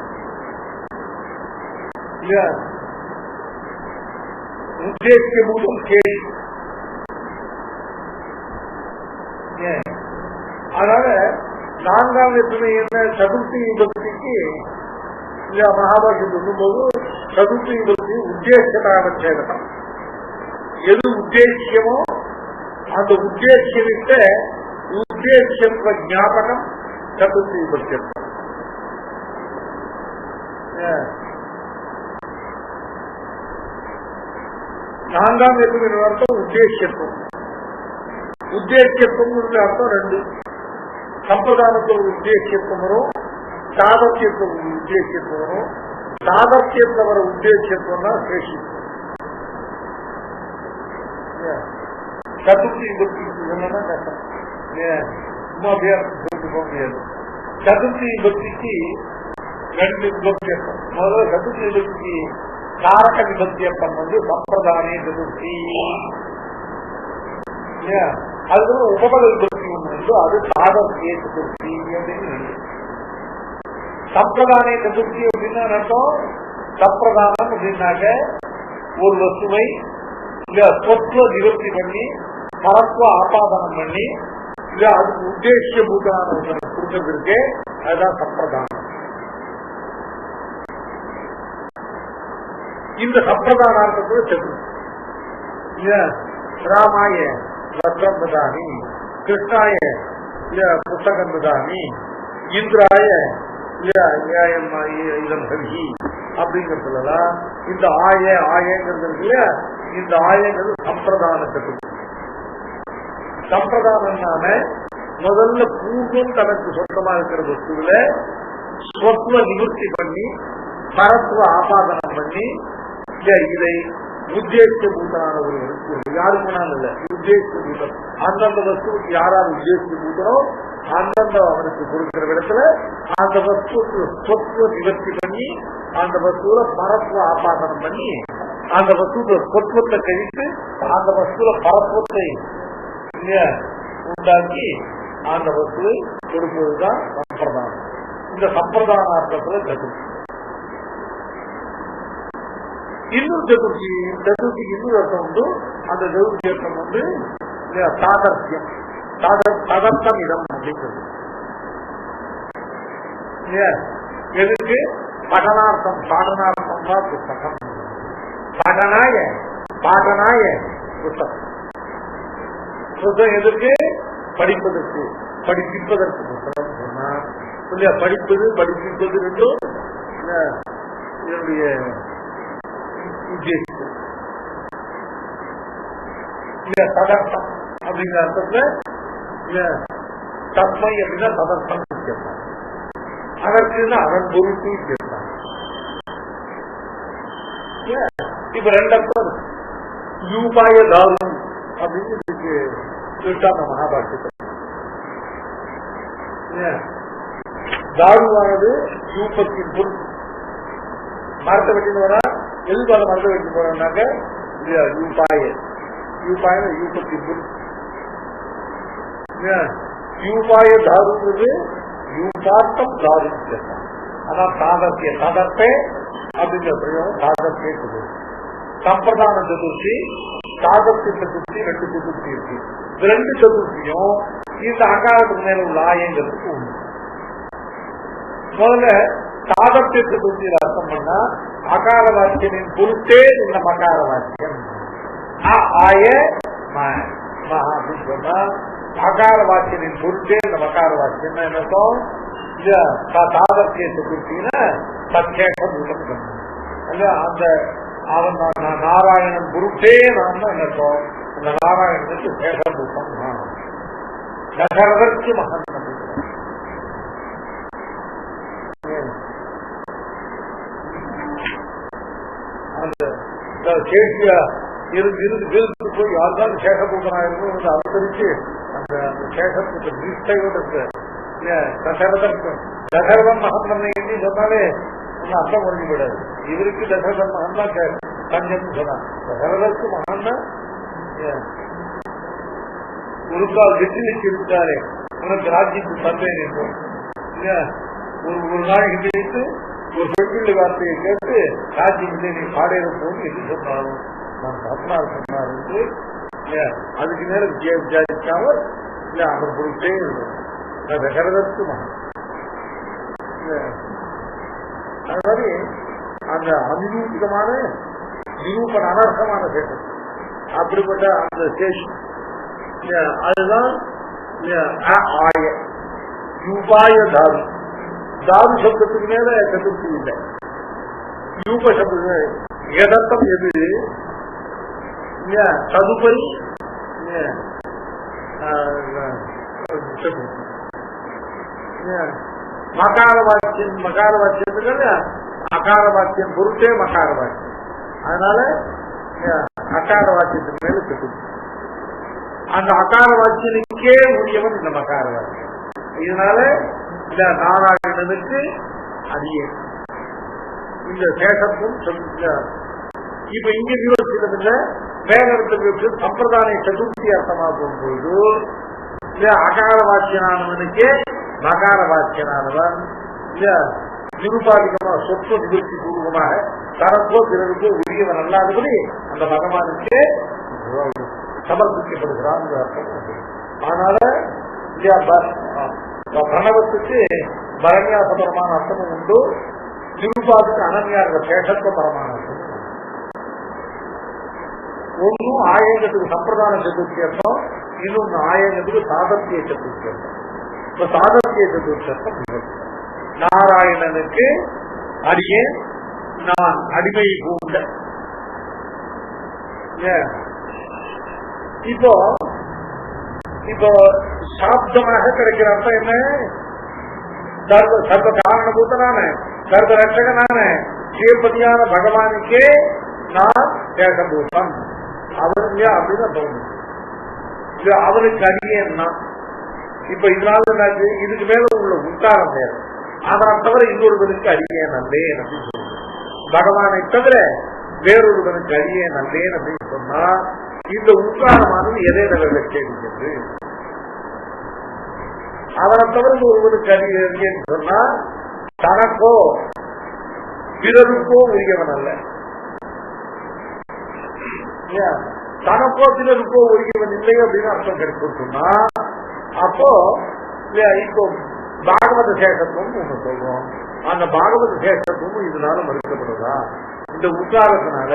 உத்தேசிய பூதம் கேள்வி. அதனால நான்காம் எத்தனை என்ன சதுர்த்தி விபக்திக்கு மகாபாஷ்யம் சொல்லும்போது சதுர்த்தி விபக்தி உத்தேசதாவச்சேதம். எது உத்தேசியமோ அந்த உத்தேசியமிட்ட உத்தேசியத்துவ ஞாபகம் சதுர்த்தி விபக்தியம். நான்காம் எத்தனை அர்த்தம் உத்தேசியத்துவம். உத்தேசியத்துவம் அர்த்தம் ரெண்டு. சம்பிரதானத்தில் ஒரு உத்தேசியத்துவம் வரும், சாதத்தியத்தில் ஒரு உத்தேசியத்துவம் வரும். சாதத்தியத்தில் வர உத்தேசியத்துவம் தான் சேஷித்துவம். சதுர்த்தி விபக்தி சொன்னதான் கஷ்டம். சும்மா சொல்லிட்டு போக முடியாது. சதுர்த்தி விபக்திக்கு ரெண்டு விபக்தி அர்த்தம். முதல்ல சதுர்த்தி விபக்திக்கு காரக விபக்தி அர்த்தம் சம்பிரதானே சதுர்த்தி. அதுக்கு உபபத விபக்தி ஒன்று அது சாதத்திய சதுர்த்தி அப்படின்னு. சம்பிரதானே சதுர்த்தி அப்படின்னு அர்த்தம். சம்பிரதானம் அப்படின்னாக்க ஒரு வஸ்துவை சொத்துவ நிவர்த்தி பண்ணி பரத்துவ ஆபாதனம் பண்ணி அதுக்கு உத்தேசிய பூதமான கொடுக்கறது இருக்கு. அதுதான் சம்பிரதானம். இந்த சம்பிரதானத்துக்கு சதுர்த்தி. ராமாய வஸ்திரம் ததாமி, கிருஷ்ணாய புத்தகம் ததாமி, இந்திராய இதம் ஹரி அப்படிங்கிறதுலாம் இந்த ஆயங்கிறது இல்லையா, இந்த ஆயங்கிறது சம்பிரதான சதுர்த்தி. சம்பிரதானம் முதல்ல பூர்வம் தனக்கு சொந்தமா இருக்கிற வஸ்துவில ஸ்வத்வ நிவர்த்தி பண்ணி பரத்துவ ஆபாதனம் பண்ணி இதை உத்தேசிய பூத்தனான ஒரு யாருக்கு இல்ல உத்தேசிய பூத்தம். அந்தந்த வஸ்துவுக்கு யாராவது உத்தேசிய பூத்தனோ அந்தந்த அவனுக்கு கொடுக்கிற இடத்துல அந்த வஸ்துக்கு சொத்துவ நிவர்த்தி பண்ணி அந்த வஸ்துல பரத்துவ ஆபாதனம் பண்ணி அந்த வஸ்துக்கு சொத்துவத்தை கழித்து அந்த வஸ்துல பரத்துவத்தை உண்டாக்கி அந்த வஸ்துவை கொடுப்பதுதான் சம்பிரதானம். இந்த சம்பிரதான அர்த்தத்துல சதுர்த்தி. இன்னொரு சதுர்த்திக்கு இன்னொரு அர்த்தம் உண்டு. அந்த சதுர்த்தி அர்த்தம் சாதர்த்தியம், ததர்த்தம் இடம் அப்படிங்கிறது. எதுக்கு படனார்த்தம், பாடனார்த்தம் தான் புத்தகம். பாடனாய புத்தகம். புத்தகம் எதுக்கு? படிப்பதற்கு, படிப்பிப்பதற்கு புத்தகம் சொன்னா படிப்பது படிப்பிப்பது ரெண்டும் என்னுடைய உத்தேசம். ததர்த்தம் அப்படிங்கிற அர்த்தத்துல தன்மை அப்படின்னா ததர்த்தம் கேட்பாங்க. அதற்கு அதன் பொருட்டு கேட்பாங்க. இப்ப ரெண்டு அர்த்தம் யூபாய தாரு அப்படின்னு இதுக்கு சொல்லிட்டாங்க மகாபாரதத்தை. தாருவானது யூபத்தின் பொருள். மரத்தை வெட்டின்னு வரா எதுக்காக மரத்தை வெட்டி போறாங்க? யூபாய யூபத்தின் பொருள். யூபாய தாருங்கிறது யூபார்த்தம் தாரு கேட்பாங்க. ஆனா சாதர்த்திய சாதர்த்தே அப்படிங்கிற பிரயோகம் சாதர்த்தியே சொல்லுது. சம்பிரதான சதுர்த்தி, சாதர்த்திய சதுர்த்தி, ரெண்டு சதுர்த்தி இருக்கு. ரெண்டு சதுர்த்தியும் இந்த அகாரத்துக்கு மேல உள்ள ஆயங்கிறதுக்கு உண்டு. முதல்ல சாதர்த்திய சதுர்த்தியில் அர்த்தம் பண்ணா அகார வாக்கியத்தின் பொருட்டே இந்த மகார வாக்கியம் ஆய அப்படின்னு சொன்னா அகார வாக்கியத்தின் பொருட்டே இந்த மகார வாக்கியம் என்னக்கும் சாதர்த்திய சதுர்த்தின்னா சத்யேகம் அந்த அவன் நாராயணன் பொருட்டே நான் என்னக்கும் இந்த நாராயணனுக்கு சேகபூதம் தசரதற்கு மகன். அந்த சேஷியா இருந்து போய் யாருதான் சேஷபூதனாயிருக்கும் வந்து அவதரிச்சு அந்த சேஷத்துக்கு நிஷ்டையோடு இருக்கு தசரதன் மகன் நம்ம எண்ணி சொன்னாலே ஒன்னும் அர்த்தம் முடிஞ்சு போயிடாது. இவருக்கு தசரதன் மகன் தான் கஞ்சன் சொன்னான். தசரதற்கு மகன் தான் ஒரு கால் வெற்றி வச்சிருக்காரு உனக்கு ராஜ்யத்துக்கு தந்தேன் என்றும் ஒரு நாளைக்கு வைத்து ஒரு சொல்வில்லு வார்த்தையை கேட்டு ராஜ்யத்தை நீ பாடையில போது எது சொன்னாலும் நான் பத்னார் சொன்னார் என்று அதுக்கு மேல விசாரிக்காமல் அவர் பொறுத்தே தசரதற்கு மகன். அது மாதிரி அந்த அநிரூபிதமான நிரூபண அனர்த்தமான சேஷம் அப்படிப்பட்ட அந்த சேஷம் அதுதான் ஆய யூபாய தாது. தாது சப்தத்துக்கு மேல சதுர்த்தி இல்லை. யூப சப்த எதர்த்தம் எது ததுபரி மகார வாக்கியத்துக்கு அகார வாக்கியம் பொருட்டே மகார வாக்கியம். அதனால அகார வாக்கியத்துக்கு மேல சதுர்த்தி. அந்த அகார வாக்கியனுக்கே உரியவன் இந்த மகார வாக்கியம். இதனால இந்த நாராயணனுக்கு அடியே இந்த சேஷத்தும் இப்ப இங்க விவரிச்சதுல வேதத்துக்கு சம்பிரதாய சதுர்த்தி அர்த்தமா போகும்போது இல்ல அகார வாக்கியனானவனுக்கே மகார வாக்கியனானவன் இல்ல நிருபாதிகமா சொற்ப நிவர்த்தி பூர்வமாக தனக்கோ பிறருக்கோ உரியவன் அல்லாதபடி அந்த பகவானுக்கே சமர்ப்பிக்கப்படுகிறான். அதனால பிரணவத்துக்கு பரண்யாசபரமான அர்த்தமும் உண்டு, நிருபாதுக்கு அனன்யார்க சேஷத்துவபரமான அர்த்தம். ஒன்னும் ஆயங்கத்துக்கு சம்பிரதான சதுர்த்தி அர்த்தம், இன்னொன்னு ஆயங்கத்துக்கு சாதத்திய சதுர்த்தி அர்த்தம். இப்ப சாதத்திய சதுர்த்தி அர்த்தம் நாராயணனுக்கு அடியே நான் அடிமை பூண்ட. இப்போ சாப்தமாக கிடைக்கிற அர்த்தம் என்ன? சர்வ காரணபூதனான சர்வ ரட்சகனான ஸ்ரீபதியான பகவானுக்கே நான் சேஷபூதம் அவருங்க அப்படின்னு தோணும். அவனுக்கு அடியேன்னா இப்ப இதனால இதுக்கு மேல உள்ள உத்தாரம் வேற. ஆனால் தவிர இன்னொருவனுக்கு அடியேன் அல்லேன் அப்படின்னு சொல்லுங்க. பகவானை தவிர வேறொருவனுக்கு அடியேன் அல்லேன் அப்படின்னு சொன்னா இந்த உத்தாரமானது எதை நிறைவேற்றது? அவனை தவிர ஒருவனுக்கு அடியேன்னு சொன்னா தனக்கோ பிறருக்கோ உரியவன் அல்ல. தனக்கோ பிறருக்கோ உரியவன் இல்லை அப்படின்னு அர்த்தம் கிடைக்கும் சொன்னா அப்போ இப்போ பாகவத சேஷத்துவம் ஒண்ணு சொல்றோம். அந்த பாகவத சேஷத்துவம் இதனால மறுக்கப்படுதா? இந்த உத்தாரத்தினால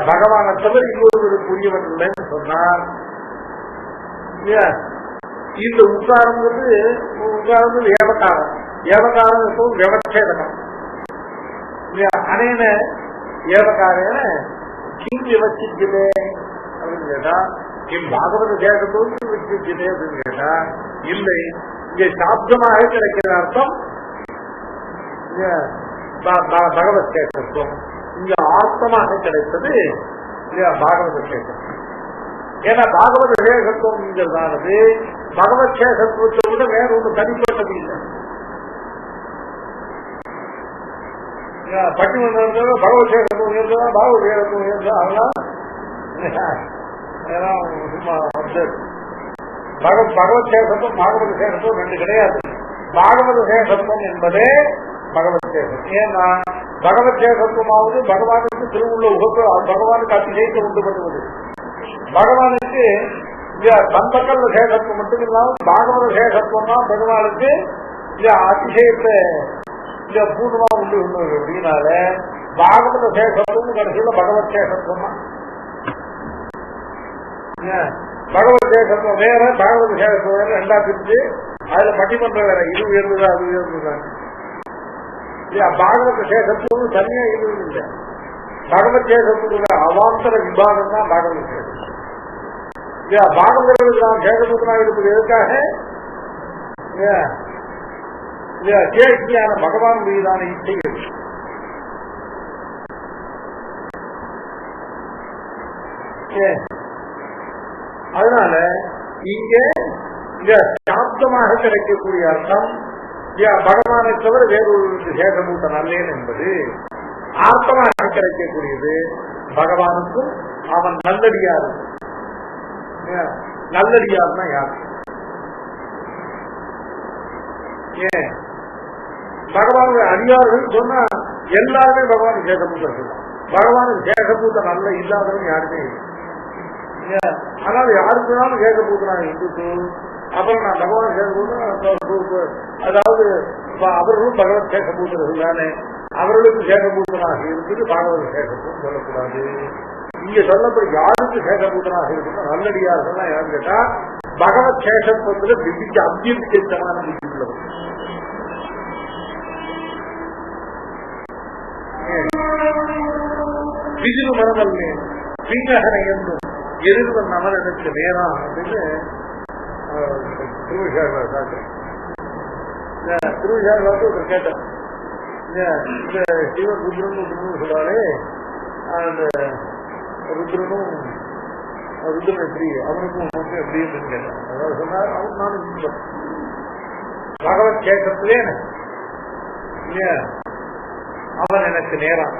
பகவானை தவிர இன்னொருவருக்கு உரியவன் இல்லைன்னு சொன்னார். இந்த உத்தாரங்கிறது ஏவகாரம். ஏவகாரம் விவச்சேதகம். அனேன ஏவகாரேன கிம் விவச்சிச்சதே அப்படின்னு கேட்டா கிம் பாகவத சேஷத்தோடு விவச்சிச்சதே அப்படின்னு கேட்டா இல்லை. இங்கே சாப்தமாக கிடைக்கிற அர்த்தம் பகவத் சேஷத்துவம். இங்க ஆர்த்தமாக கிடைத்தது பாகவத சேஷம். ஏன்னா பாகவத சேஷத்துவம்ங்கிறதானது பகவத் சேஷத்துவத்தை விட வேற ஒன்று தனிப்பட்டது இல்லை. பட்டிமன்றம் பகவத் சேஷத்துவம் உயர்ந்ததா பாகவத சேஷத்துவம் உயர்ந்ததா அதெல்லாம் சும்மா பகவத் சேஷத்துவம் பாகவத சேஷத்துவம் ரெண்டு கிடையாது. பாகவத சேஷத்துவம் என்பதே பகவத் சேஷம். ஏன்னா பகவத் சேஷத்துவமாவது பகவானுக்கு திருவுள்ள உகப்பு, பகவானுக்கு அதிசயத்தை உண்டு பண்ணுவது. பகவானுக்கு சந்தக்கல்ல சேஷத்துவம் மட்டும் இல்லாமல் பாகவத சேஷத்துவம் தான் பகவானுக்கு அதிசயத்தை பூர்ணமா உண்டு பண்ணுவது. அப்படின்னால பாகவத சேஷத்துவம் கடைசியில பகவத் சேஷத்துவம் தான். பகவத் சேஷத்துவம் வேற, பாகவத சேஷத்துவம் வேற, ரெண்டா பிரிச்சு அதுல பட்டிமன்றம் வேற. இது உயர்ந்ததா அது உயர்ந்ததா? பாகவத சேஷத்துவம் தனியா எதுவும் இல்லை. பகவத் சேஷத்துவ அவாந்தர விபாகம் தான் பாகவத சேஷம். பாகவதர்களுக்கு நாம் சேஷத்துவனாக இருப்பது எதுக்காக? சேஷியான பகவான் மீதான இச்சைகள். அதனால இங்க சாப்தமாக கிடைக்கக்கூடிய அர்த்தம் பகவானை தவிர வேறொரு சேஷபூதன் அல்லேன் என்பது. ஆர்த்தமாக கிடைக்கக்கூடியது பகவானுக்கும் அவன் நல்லடியாரும். நல்லடியார்னா யார்? ஏன் பகவானுடைய அடியார்கள் சொன்னா எல்லாருமே பகவான் சேஷபூதர்கள் தான். பகவானுக்கு சேஷபூதன் அல்ல இல்லாதவன் யாருமே இல்லை. ஆனால் யாருக்குனாலும் சேஷபூதனாக இருந்துட்டு அப்புறம் நான் பகவான் சேஷபூதன், அதாவது அவர்களும் பகவத் சேஷபூதர்கள் தானே, அவர்களுக்கு சேஷபூதனாக இருக்குது பாகவத சேஷபூதம் சொல்லக்கூடாது. இங்க சொல்லப்படி யாருக்கு சேஷபூதனாக இருக்குன்னா நல்லடியார்கள் யாரும் கேட்டா பகவத் சேஷத்துவத்தில் விதிக்க அத்தியமான விதி உள்ளது. விதிவு மரமல்லே பிங்ககனை என்றும் எதிர்வன் அமரனுக்கு நேரம் அப்படின்னு திருவிழாக்கு கேட்டேன். இந்த சிவன் ருத்ரன் சொல்றாரு, அந்த ருத்ரனும் ருத்ரன் எப்படி அவனுக்கும் எப்படி அப்படின்னு கேட்டேன். அதாவது சொன்னார், அவன் நானும் பகவத் கேட்டத்திலே அவன் எனக்கு நேரம்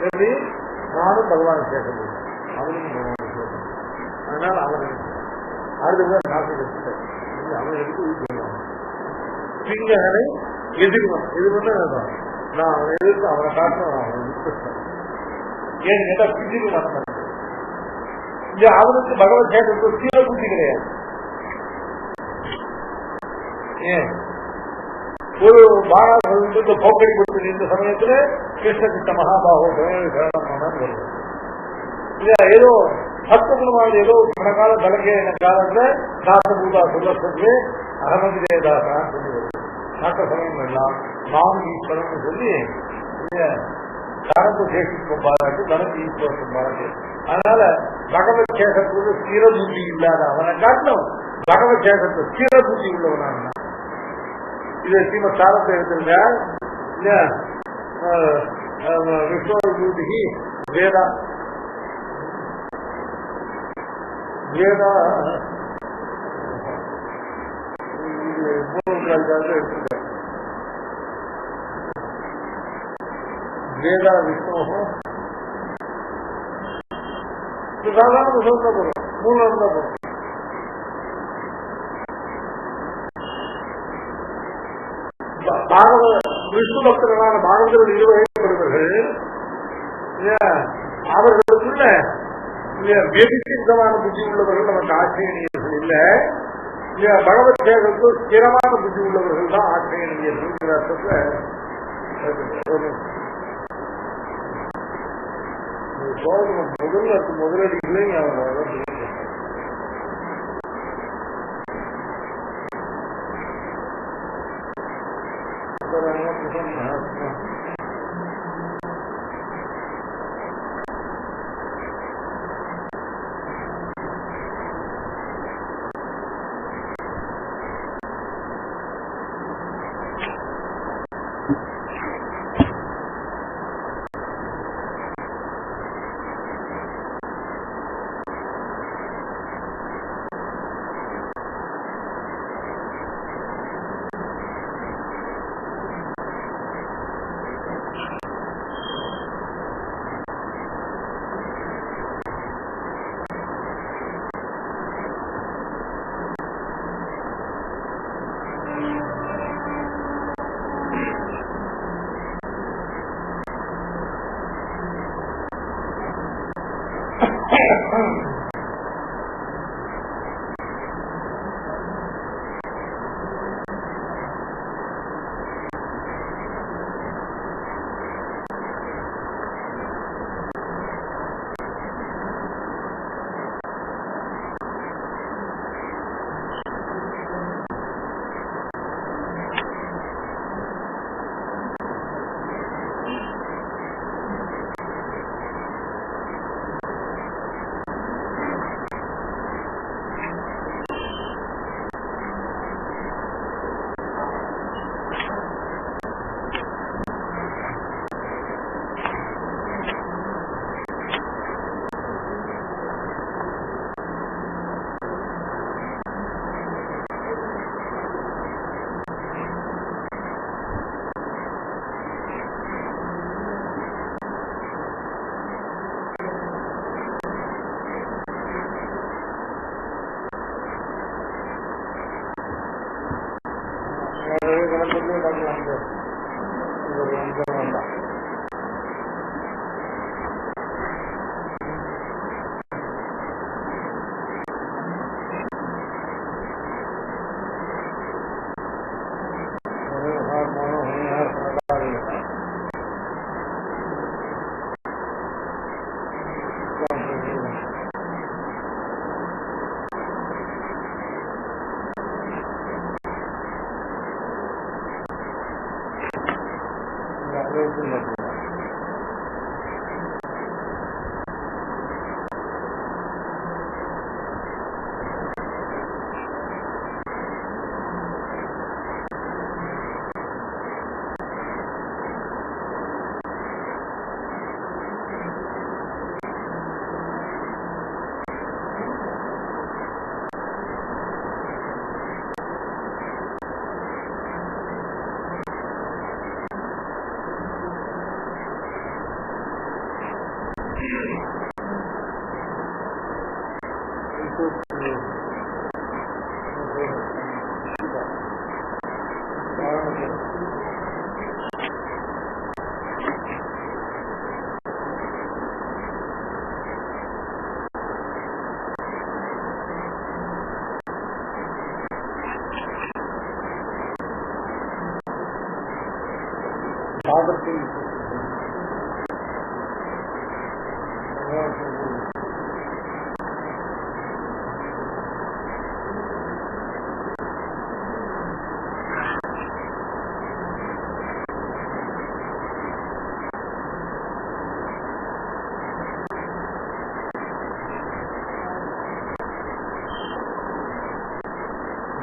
எப்படி நானும் பகவான் கேட்க அவனுக்கும் பகவான் கேட்க. அதனால அவன் அடுத்த நாட்டு அவன் எடுத்து பிங்ககனை எதிர்வன் எதிர்வன் நான் அவனை எதிர்த்து அவனை காட்டணும். ஏன்னு கேட்டா பிதிரு மனம் இங்க அவனுக்கு பகவத் கேட்கறது சீர புத்தி கிடையாது. ஏன் ஒரு பாராசத்தை போக்கடி கொடுத்து இந்த சமயத்துல கிருஷ்ணகிருஷ்ண மகாபாகோ ஏதோ சப்தகுணமாக ஏதோ கணக்கால பலகே காலத்துல நாசபூதா சுலசத்து அகமதிரேதாசான்னு சொல்லி வருது. நாட்ட சமயம் எல்லாம் நாம் ஈஸ்வரன் சொல்லி தனக்கு சேஷிக்கும் பாராட்டு, தனக்கு ஈஸ்வரனும் பாராட்டு. அதனால பகவத் சேஷத்துக்கு ஸ்திர புத்தி இல்லாத அவனை காட்டிலும் பகவத் சேஷத்து ஸ்திர புத்தி உள்ளவனான இதை ஸ்ரீமத் சாரத்தை எடுத்திருங்க. விஸ்வபூதி வேதா வேதா எடுத்துருக்க வேதா விஷ்ணு சாதாரண சொல்ல போறோம், மூணு இருந்தா போறோம். விஷ்ணு பக்தர்களான பாகவதர்கள் நிர்வகிக்கப்படுவர்கள் அவர்களுக்குள்ள வெகுசித்தமான புத்தி உள்ளவர்கள் நமக்கு ஆச்சரியர்கள் இல்லை. பகவத் சேகருக்கு ஸ்திரமான புத்தி உள்ளவர்கள் தான் ஆச்சரியர்கள் அர்த்தத்துல முதலடிகளே கணக்கு பார்க்கலாம். ஒரு அம்சம் வேண்டாம்.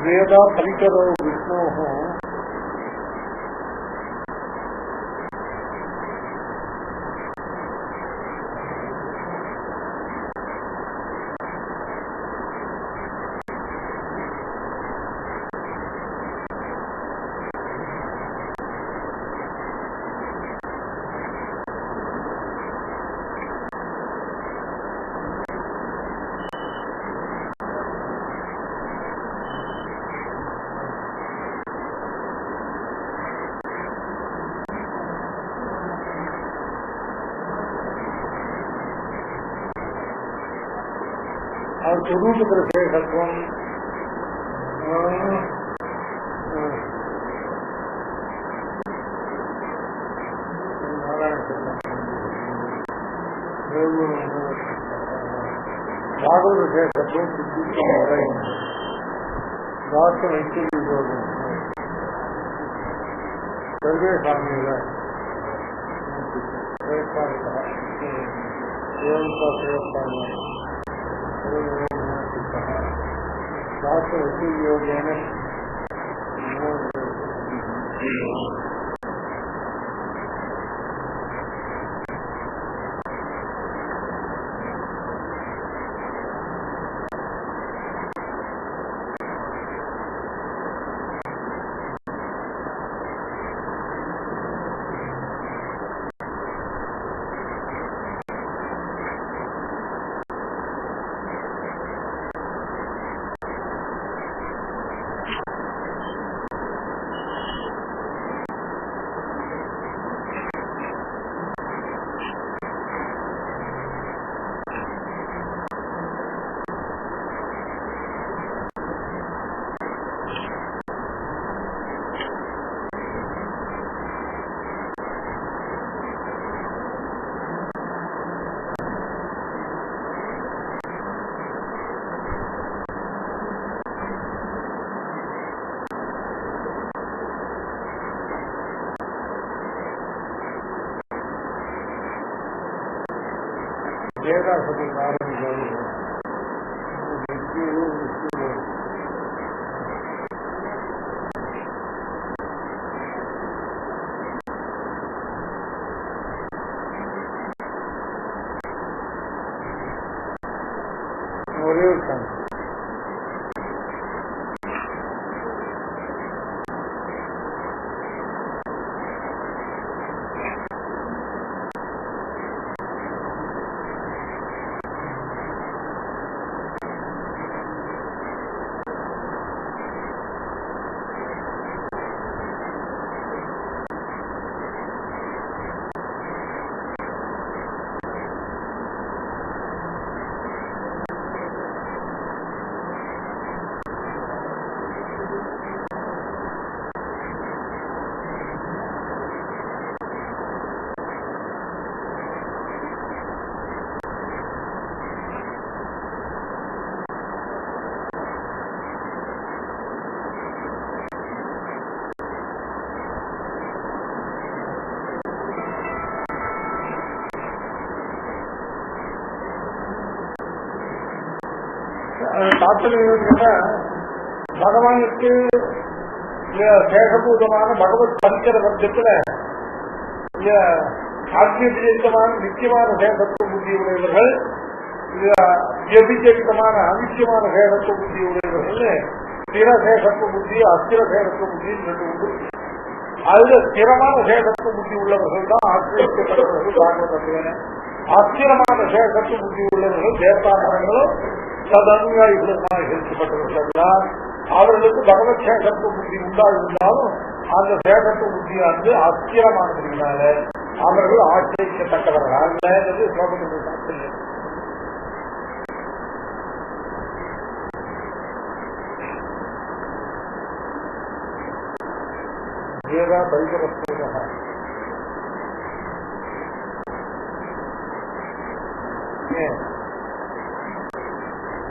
वेद परिकरो विष्णो और स्वरूप विशेषत्व भागवत विशेषत्व सर्वे स्वामी योगेन தாத்பரியம்னா பகவானுக்கு சேகபூதமான பகவத் பரிசர வர்க்கத்துல ஆத்மீயமான நிச்சயமான சேகத்துவ புத்தி உடையவர்கள், வியபிச்சரித்தமான அனிச்சயமான சேகத்துவ புத்தி உடையவர்கள், ஸ்திர சேகத்துவ புத்தி அஸ்திர சேகத்துவ புத்தின்னு ரெண்டு உண்டு. அதுல ஸ்திரமான சேகத்துவ புத்தி உள்ளவர்கள் தான் ஆசிரியப்படுபவர்கள் பாகவதத்துவன. அஸ்திரமான சேகத்துவ புத்தி உள்ளவர்கள் தேவதானங்களும் சதனுயாயிகளுமாக இருக்கப்பட்டவர்கள் தான். அவர்களுக்கு பகவத் சேகத்துவ புத்தி உண்டாயிருந்தாலும் அந்த சேகத்துவ புத்தியானது அஸ்திரமானதுனால அவர்கள் ஆசிரியக்கத்தக்கவர்கள் அல்லது ஸ்லோகத்தில் தாத்பரியம்.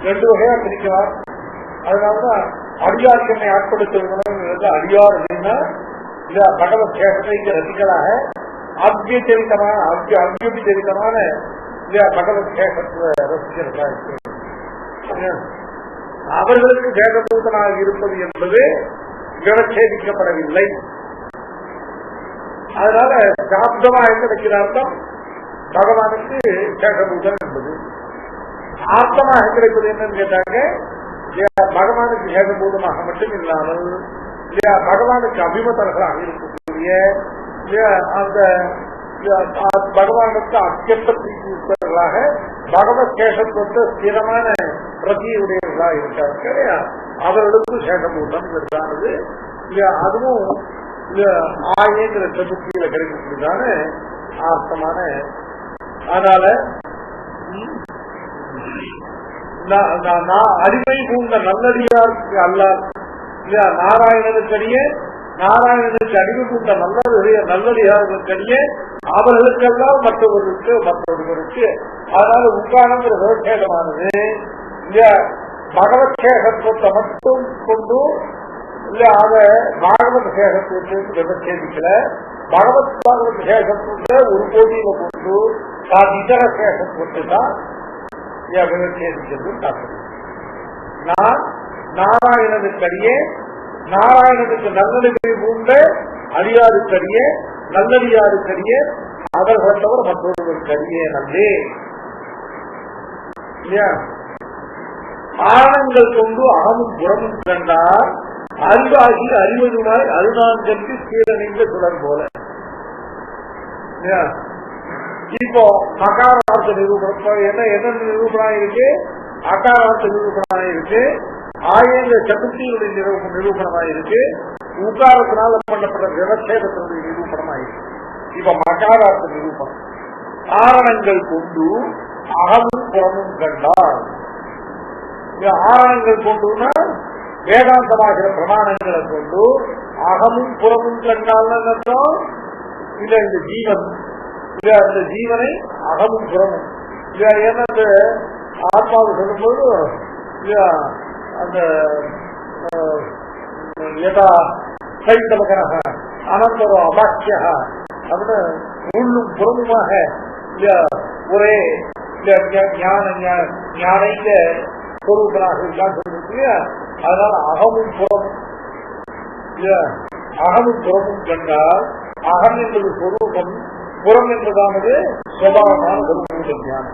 ரெண்டு வகையா பிரிக்கிறார். அதனாலதான் அடியார்களை ஆட்படுத்துவது அடியார் அப்படின்னா பகவத் சேகத்தை ரசிகளாக அபியச்சரித்தமான அபியபிச்சரித்தமான பகவத் சேகத்துவ ரசிகர்களாக அவர்களுக்கு சேகபூதனாக இருப்பது என்பது விவச்சேதிக்கப்படவில்லை. அதனால சாப்தமாக கிடைக்கிற அர்த்தம் பகவானுக்கு சேகபூதன் என்பது. ஆர்த்தமாக கிடைப்பது என்னன்னு கேட்டாங்க, பகவானுக்கு சேகபூதமாக மட்டும் இல்லாமல் பகவானுக்கு அபிமதர்களாக இருக்கக்கூடிய அந்த பகவானுக்கு அத்தியந்த பிரீதியுள்ளவர்களாக பகவத் சேஷத்துவத்தை ஸ்திரமான பிரதியுடையவர்களாக இருக்காங்க. அவர்களுக்கு சேகபூதம் என்றானது அதுவும் ஆயங்கிற சதுர்த்தியில கிடைக்கக்கூடியதான ஆர்த்தமான. அதனால அறிவை பூண்ட நல்லடியாருக்கு அல்லார் நாராயணனுக்கடியே நாராயணனுக்கு அறிவு பூண்ட நல்லடியார்களுக்கடியே அவர்களுக்கெல்லாம் மற்றொருவருக்கு. அதனால உட்காரங்கிற விவச்சேதமானது பகவத் சேகத்துவத்தை மட்டும் கொண்டு இல்ல அத பாகவத சேகத்துவத்திற்கு விவச்சேதிக்கல. பகவத் சேகத்துவத்தை ஒரு கோடியில கொண்டு இதர சேகத்துவத்தை தான் விவச்சேதிக்கிறது தாற்பயம். நான் நாராயணனுக்கடியே நாராயணனுக்கு நல்லடியை பூண்ட அடியாருக்கடியே நல்லடியாருக்கடியே அவர்களவர் மற்றொருவருக்கு அடியே நல்லே. ஆனங்கள் கொண்டு அகமும் புறமும் கண்டார் அறிவாகி அறிவதுமாய் அருணாங்கற்கு சீரணிந்த சுடர் போல. இப்போ மகாரார்த்த நிரூபணம் என்ன நிரூபணம் இருக்கு, அகாரார்த்த நிரூபணம் இருக்கு, ஆயங்க சதுர்த்தியுடைய நிரூபணமாயிருக்கு, உக்காரத்தினால பண்ணப்பட்ட விவச்சேதத்தினுடைய நிரூபணமாயிருக்கு. இப்ப மகாரார்த்த நிரூபணம் ஆரணங்கள் கொண்டு அகமும் புறமும் கண்டார். ஆரணங்கள் கொண்டுனா வேதாந்தமாகிற பிரமாணங்களை கொண்டு அகமும் புறமும் கண்டால் அர்த்தம் இல்ல. இந்த ஜீவன் அந்த ஜீவனை அகமும் புறமும் ஏன்னா அந்த ஆத்மாவை சொல்லும்போது அந்த யதா சைத்தமகனக அனந்தரோ அபாக்கிய அப்படின்னு உள்ளும் புறமுமாக ஒரே ஞானைக்க பொருட்களாக இருக்கான்னு சொல்லிருக்கு. அதனால அகமும் புறமும் கண்டால் அகம் என்பது சொரூபம், புறம் என்பதானது சுபாவமான ஒரு ஞானம்.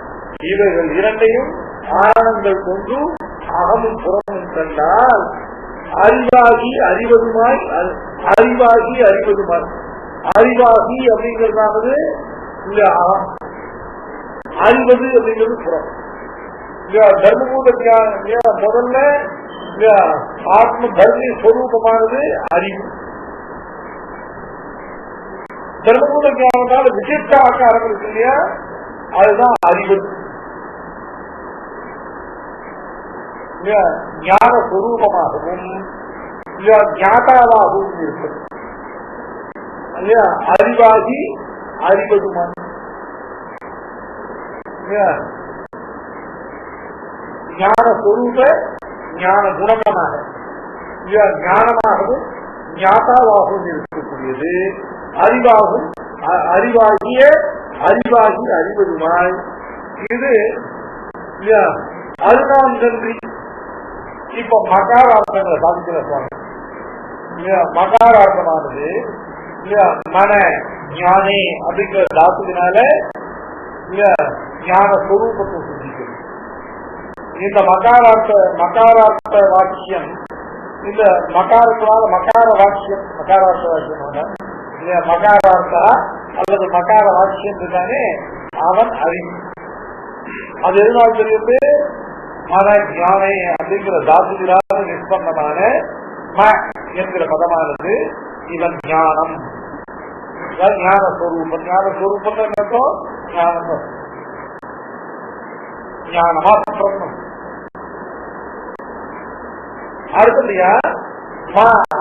இவைகள் இரண்டையும் ஆரணங்கள் கொண்டு அகமும் புறமும் கண்டால் அறிவாகி அறிவதுமாய் அறிவாகி அறிவதுமாய் அறிவாகி அப்படிங்கிறதானது இல்ல அகம், அறிவது அப்படிங்கிறது புறம். தர்மபூத முதல்ல ஆத்ம தர்மி ஸ்வரூபமானது அறிவு. தர்மபூத ஞானத்தால விசிஷ்ட ஆக்காரம் இருக்கு இல்லையா, அதுதான் அறிவு. ஞான ஸ்வரூபமாகவும் ஞாதாவாகவும் இருப்பது இல்லையா. அறிவாகி அறிவதுமான ஞான ஸ்வரூப ஞான குணமாக ஞானமாகவும் ஞாதாவாகவும் இருக்கக்கூடியது அறிவாகும். அறிவாகிய அறிவாகி அறிவதுமாய் இது அருணாங்கன்றி இப்ப மகாராஷ்டிரங்களை சாதிக்கிற சுவாமி இல்லையா? மகாராஷ்டிரமானது இல்லையா மன ஞானே அப்படிங்கிற தாத்துனால இல்லையா ஞான ஸ்வரூபத்தை சிந்திக்கிறது. இந்த மகாராஷ்டிர வாக்கியம் இந்த மகாரத்தினால மகார வாக்கியம் மகாராஷ்டிர வாக்கியம் இல்லையா மகாராஷ்டிரா அல்லது மகார வாக்கியம் தானே அவன் அறிவு. அது எதனால் தெரியுது? மன ஞானே அப்படிங்கிற தாத்துவிலான நிஷ்பந்தமான ம என்கிற பதமானது இவன் ஞானம் ஞானஸ்வரூபம். ஞானஸ்வரூபம் என்னத்தோ ஞானம் ஞானமா பிரம்மம். அடுத்தபடியா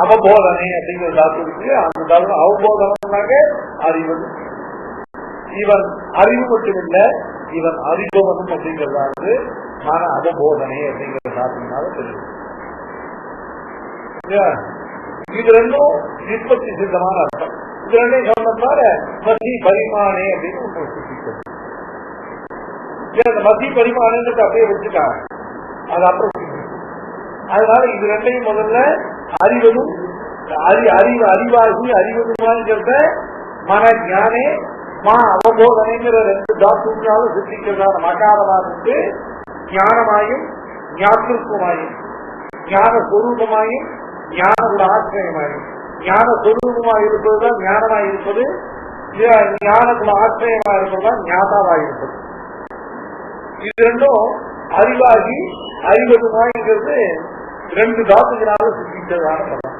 அவபோதனை அப்படிங்கிற தாத்து இருக்கு. அந்த தாத்து அவபோதனம்னாக அறிவது. இவன் அறிவு மட்டும் இல்ல இவன் அறிபவனும் அப்படிங்கிறதாவது மன அவபோதனை அப்படிங்கிற தாத்துனால தெரியும். இது ரெண்டும் நிற்பத்தி சித்தமான அர்த்தம். இது ரெண்டையும் சொன்னதால மதி பரிமாணே அப்படின்னு ஒன்று சுத்திக்கிறது. மதி பரிமாணம் அப்படியே வச்சுட்டாங்க. அது அப்புறம் அதனால இது ரெண்டையும் முதல்ல அறிவதும் அறிவாகி அறிவதுமாங்கிறத மன ஞானே அவபோதனைங்கிற ரெண்டு தாத்துனால சித்திக்கிறதான மகாரமானது ஞானமாயும் ஞாத்திருக்குமாயும் ஞான ஸ்வரூபமாயும் ஞான குண ஆசிரியமாயும் ஞான ஸ்வரூபமாக இருப்பதுதான் ஞானமாக இருப்பது. ஞான குண ஆசிரியமாக இருப்பதுதான் ஞாதாவாக இருப்பது. இது ரெண்டும் அறிவாகி அறிவதுமாங்கிறது ரெண்டு தாத்துகளால சித்திக்கிறதான படம்.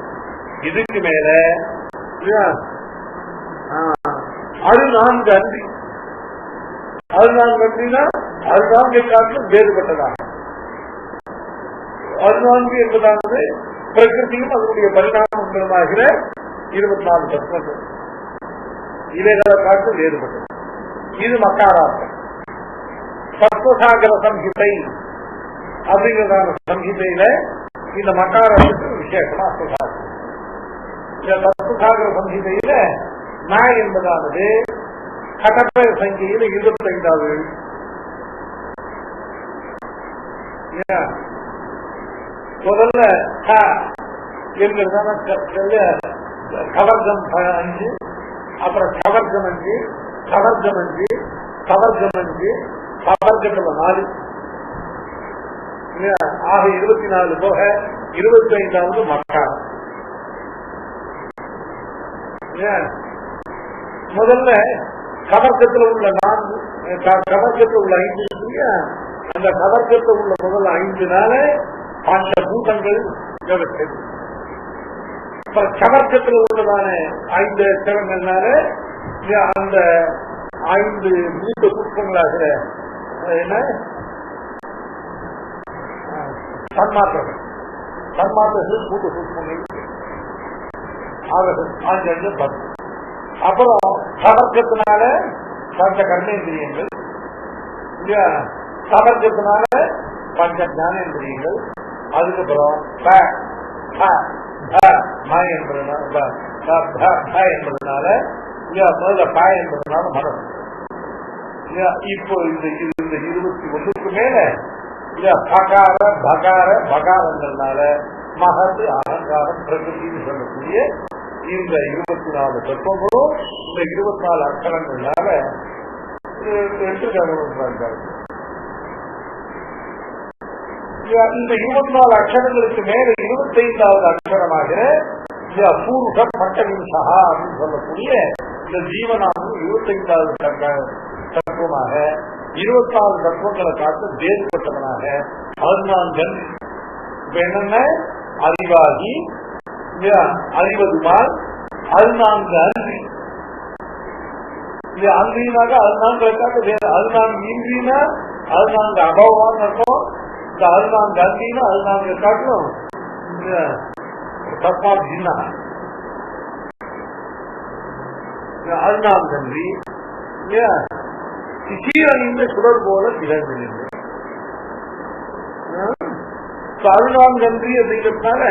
இதுக்கு மேல அருநான்கு அன்றி அருநான்குனா அருநான்கை காட்டிலும் வேறுபட்டதாக அருநான்கு என்பதானது பிரகிருதியும் அதனுடைய பரிணாமங்களுமாகிற 24 தத்துவங்கள் இவைகளை காட்டு வேறுபட்டது. இது மக்காரார்த்தம். தத்துவசாகர சம்ஹிதை அப்படிங்கிறதான சம்ஹிதையில இந்த மக்காரத்துக்கு விசேஷமா அர்த்தம். இந்த தத்துவசாகர சம்ஹிதையில நாய் என்பதானது கடற்கரை சங்கையில் 25வது. முதல்ல என்கிறதான கவர்க்கம் 5, அப்புறம் கவர்க்கம் 5, கவர்க்கம் 5, கவர்க்கம் 5, கவர்க்கத்துல 4 ஆக 24 போக 25வது மக்கார். முதல்ல கவர்க்கத்தில் உள்ள 4 கவர்க்கத்தில் உள்ள 5 இருக்கு. அந்த கவர்க்கத்தில் உள்ள முதல்ல 5னால பஞ்ச பூதங்கள் கவர்க்கத்தில் உள்ளதான 5 அச்சரங்கள்னால அந்த 5 பூத புஷ்பங்களாகிற என்ன தன்மாற்றங்கள் தன்மாற்றங்கள் பூத புஷ்பங்கள் ஆகிறது 10. அப்புறம் கவர்க்கத்தினால பஞ்ச கர்மேந்திரியங்கள் கவர்க்கத்தினால பஞ்ச ஞானேந்திரியங்கள். அதுக்கப்புறம் என்பதனால முதல்ல என்பதனால மனம். இப்போ இந்த 21க்கு மேல பகார பகார பகாரங்கள்னால மகத்து அகங்காரம் பிரகிருத்தின்னு சொல்லக்கூடிய இந்த 24 தத்துவங்களும் இந்த 24 அக்ஷரங்கள்னால எடுத்துக்காங்க. இந்த 24 அக்ஷரங்களுக்கு மேல 25வது அக்ஷரமாகிற பூர்வ பட்டவிம்சா அப்படின்னு சொல்லக்கூடிய இந்த ஜீவனாகவும் 25வது தத்துவமாக 24 தத்துவங்களை காத்து வேறுபட்டவனாக 14 இப்ப என்னென்ன அறிவாகி அறிவதுமால் 14 அன்றி அன்றினாக 14 காட்டு வேறு 14 இன்றினா 14 அபவான்னு இருக்கும். இந்த 14 அன்றினா 14 காட்டும் தப்பா ஜின்னா 14 அன்றி சீரணிந்த சுடர் போல திகழ்கிறது. 14 அன்றி அப்படிங்கிறதுனால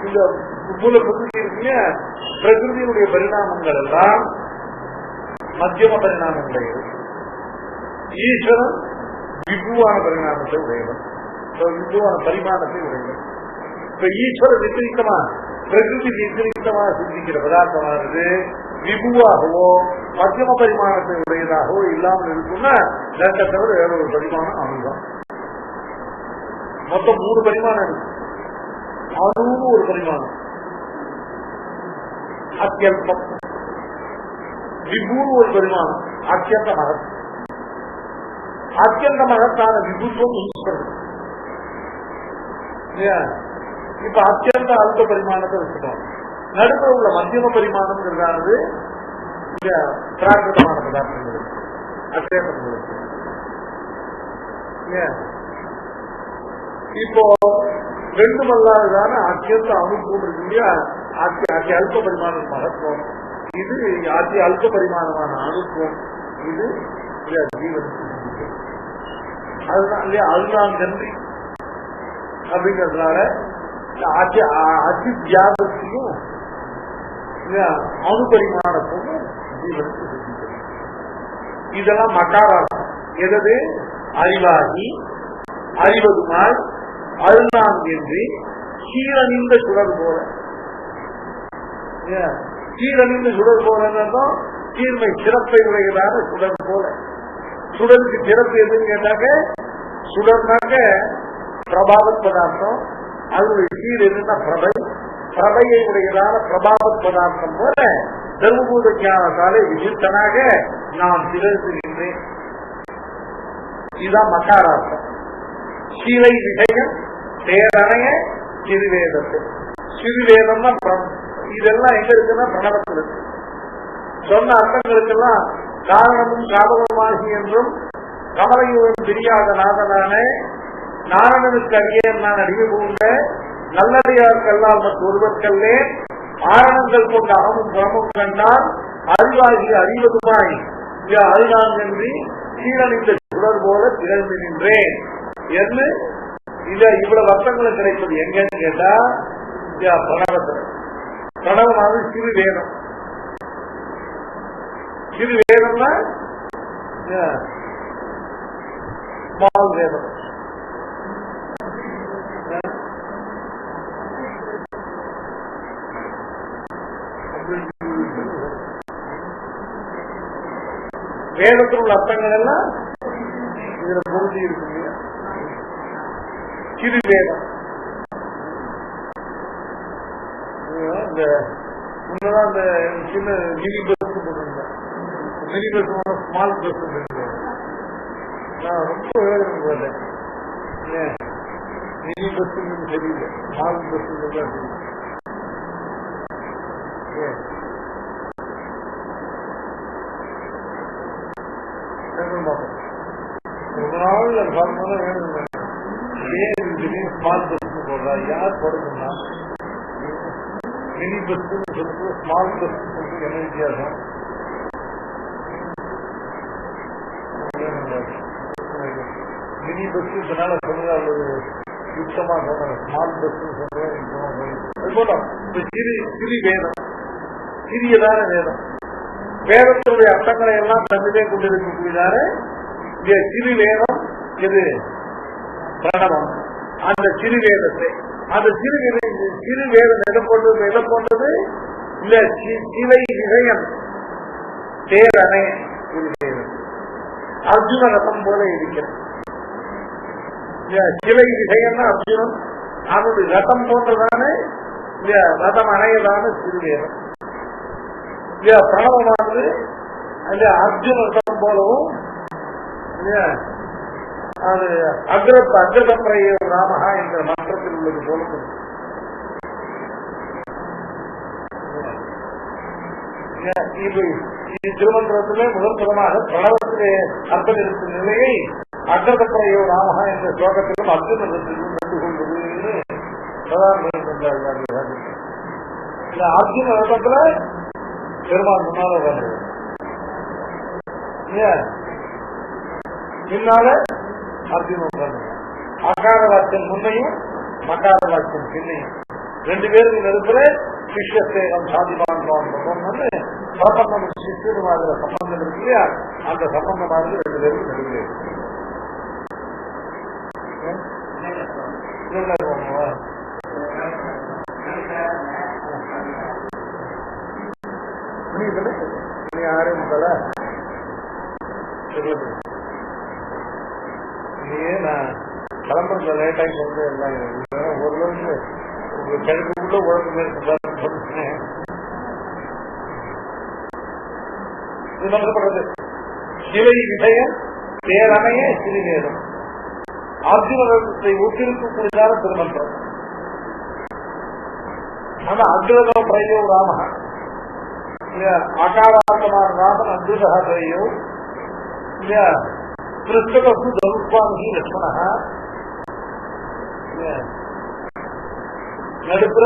இந்த மூல பிரகிருதி இருக்குல்ல, பிரகிருதியுடைய பரிணாமங்கள் எல்லாம் மத்தியம பரிணாமம் உடையது. ஈஸ்வரன் விபுவான பரிணாமத்தை உடையவன். விபுவான பரிமாணத்தை உடையது. இப்ப ஈஸ்வர விபரீதமா பிரகிருதி விபரீதமா சிந்திக்கிற பதார்த்தமானது விபுவாகவோ மத்தியம பரிமாணத்தை உடையதாகவோ இல்லாமல் இருக்குன்னா ரெண்டை தவிர வேற ஒரு பரிமாணம் அணுதான். மொத்தம் 3 பரிமாணம் இருக்கு. அணுன்னு ஒரு பரிமாணம், அத்தியல்பம். விபுன்னு ஒரு பரிமாணம், அத்தியந்த மகத். அத்தியந்த மகத்தான விபுத்துவம் ஈஸ்வரன். இப்ப அத்தியந்த அல்ப பரிமாணத்தை வச்சுக்கணும். நடுவில் உள்ள மத்தியம பரிமாணம்ங்கிறதானது பிராகிருதமான பதார்த்தங்கள் அத்தியந்தங்களுக்கு. இப்போ ரெண்டுமல்லாததான அத்தியந்த அனுபவம் இருக்கு இல்லையா, அத்தி அல்ப பரிமாண மகத்துவம், இது அத்தி அல்ப பரிமாணமான அனுபவம், இது ஜீவன். அதுதான் இல்லையா, அதுதான் நன்றி அப்படிங்கிறதுனால அதி தியாகத்தையும் அணுபரிமாணத்தையும் ஜீவனுக்கு சிந்திக்கிறது. இதெல்லாம் மகாராசம். எதது அறிவாகி அறிவதுமாய் அருணாம் என்று சீரணிந்த சுடர் போல. சீரணிந்த சுடர் போலதான் சீர்மை சிறப்பை உடையதான சுடர் போல. சுடருக்கு சிறப்பு எதுன்னு கேட்டாக்க, சுடர்னாக்க பிரபாவத் பதார்த்தம், அதனுடைய சீர் என்னன்னா பிரபை. பிரபையை உடையதான பிரபாவத் பதார்த்தம் போல தர்மபூத ஞானத்தாலே விசித்தனாக நான் திகழ்கின்றேன். இதுதான் மகாராசம். சீலை விஷயம் தேரணைய சிறுவேதத்தை. சிறுவேதம் தான் இதெல்லாம் எங்க இருக்குன்னா பிரணவத்தில் இருக்கு. சொன்ன அர்த்தங்களுக்கெல்லாம் காரணமும் காரணமாகி என்றும் கமலையுடன் தெரியாத நாதனான நாரணனுக்கு அடியேன் நான் அறிவு கூண்ட நல்லதையாருக்கெல்லாம் மற்ற ஒருவர்க்கல்லே ஆரணங்கள் கொண்ட அகமும் புறமும் கண்டால் அறிவாகி அறிவதுமாய் அதுதான் என்று சீரணிந்த சுடர் போல திகழ்ந்து நின்றேன் என்று இவ்வளவு அர்த்தங்களும் கிடைப்பது எங்கன்னு கேட்டா பிரணவத்தில். பிரணவமானது சிறு வேதம். சிறு வேதம்னா ஸ்மால் வேதம். வேதத்தில் உள்ள அர்த்தங்கள் எல்லாம் இதுல பொருந்தி இருக்கு. சிறு வேதம் இந்த முன்னதான் இந்த சின்ன மினி பஸ் போட்டிருந்தேன். மினி பஸ் ஸ்மால் பஸ் நான் ரொம்ப வேதம் போட்டேன். மினி பஸ் தெரியல, ஸ்மால் பஸ் தான் ரொம்ப நாள் பார்க்கும்போது வேணும். ஏன் திடீர்னு ஸ்மால் பஸ் போடுறா, யார் போடுறதுன்னா மினி பஸ் சொல்லிட்டு ஸ்மால் பஸ் சொல்லிட்டு என்ன வித்தியாசம்? மினி பஸ் இதனால சொல்லுங்க, ஒரு யுத்தமா சொல்றாங்க. ஸ்மால் பஸ் சொல்றோம். சிறு வேதம், சிறியதான வேதம். வேதத்தினுடைய அர்த்தங்களை எல்லாம் தன்னிலே கொண்டிருக்கக்கூடியதான சிறு வேதம் எது? பிரணவம். அந்த சிறு வேதத்தை, அந்த சிறு வேதம் எதை போன்றது? இல்ல சிலை விஷயம் தேரனை அர்ஜுன ரதம் போல இருக்கிறது. சிலை விஷயம்னா அர்ஜுனன், அவனுடைய ரதம் போன்றதான ரதம் அணையதான சிறு வேதம். பிரணவமானது அர்ஜுன ரதம் போலவும் அது அக்ரதம்பரைய ராமஹா என்ற மன்றத்தில் உள்ளது போல. திருமந்திரத்திலே முதற்பதமாக பிரணவத்திலே அர்த்தம் இருக்கும் நிலையை அக்ரதம்பரையோ ராமஹா என்ற ஸ்லோகத்திலும் அர்ஜுனத்திலும் கண்டுகொள்வது பிரதான. அர்ஜுன ரதத்துல பெருமாள் முன்னால வருது, பின்னால அர்ஜுன அகார வாக்கியம் முன்னையும் மகார வாக்கியம் பின்னையும் ரெண்டு பேருக்கு நடுப்புற சிஷ்யசேகம் சாதிவான் பிரபந்தம் சிஷ்யனுமாதிர சம்பந்தம் இருக்கு இல்லையா, அந்த சம்பந்தமானது ரெண்டு பேருக்கு நடுவே. யாரே முதல்ல நான் கிளம்புறது லேட் ஆகி வந்து எல்லாம் ஓரளவுக்கு உங்களுக்கு கிழக்குள்ள உழப்பு சொன்னேன். இது நம்பப்படுறது சிலை விஷயம் பேரணைய சிறிவேதம் அர்ஜுனத்தை ஒத்திருக்கக்கூடியதான திருமந்திரம். ஆனா அக்ரதோ பிரயோ ராம அகாரார்த்தமான ராமன் அக்ரதா பிரயோ கிருஷ்ணகு தனுஷ்வாமி லட்சுமண நடுப்புற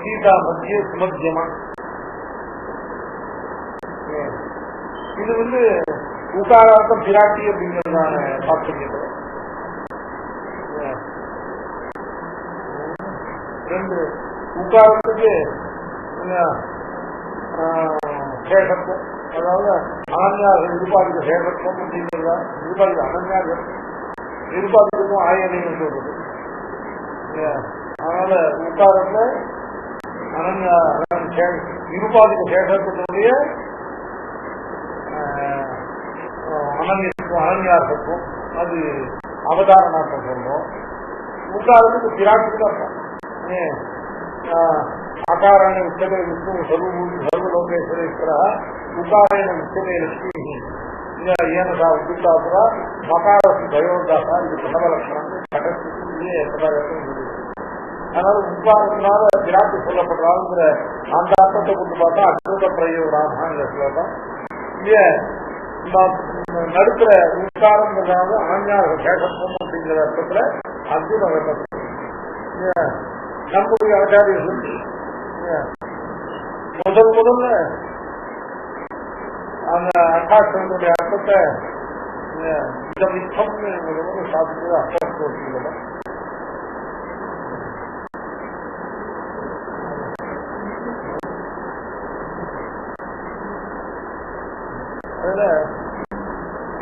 சீதா மத்திய சுமத்தியமா. இது உகாரார்த்தம் பிராட்டி அப்படிங்கிறதான பார்த்துக்கிறது. ரெண்டு உகாரத்துக்கு சேஷத்துவம், அதாவது அனன்யாக நிருபாதிக சேஷத்துவம் அப்படிங்கிறதா நிருபாதிக அனன்யாக நிருபாதிக்கும் ஆயனையும் சொல்றது. அதனால உக்காரத்துல அனன்யா நிருபாதிக சேஷத்தினுடைய அனன்யார்த்தத்துவம் அது அவதாரணார்த்தம் சொல்றோம். உக்காரத்துக்கு பிராட்டிக்கு அர்த்தம் அகாரான உச்சமே விஷ்ணு சர்வலோகேஸ்வரேஸ்வர உகாரேன உச்சமே லட்சுமி ஏனதா உத்தாபுரா மகாரசு தயோதாசா இது பிரணவலட்சணம் கடற்கே. அதனால உக்காரத்தினால பிராட்டி சொல்லப்படுறாங்கிற அந்த அர்த்தத்தை கொண்டு பார்த்தா அற்புத பிரயோகராமாங்கிற சொல்லலாம். இல்லையே நடுக்கிற உக்காரங்கிறதாவது அனன்யாக சேஷத்துவம் அப்படிங்கிற அர்த்தத்துல அர்ஜுன வர்க்கம் நம்முடைய ஆச்சாரியர்கள் முதல்ல அந்த அட்டாட்சனுடைய அர்த்தத்தை சாப்பிட்டு அர்த்தம். அதுல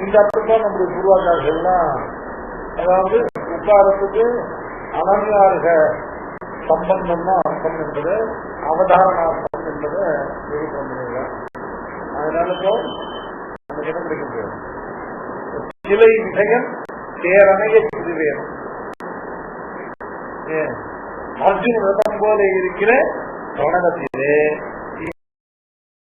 இந்த அர்த்தம் நம்முடைய பூர்வாச்சாரியர்கள்லாம், அதாவது உக்காரத்துக்கு அனன்யார்க சம்பந்தம்னா அர்த்தம் என்பது அவதாரணார்த்தம் என்பதை நிரூபணம் பண்ணிடலாம். அதனால நமக்கு என்ன கிடைக்கிறது? சிலை விஷயம் பேரணைய சிறுவேணும். அர்ஜுன ரதம் போல இருக்கிற தொடங்கத்திலே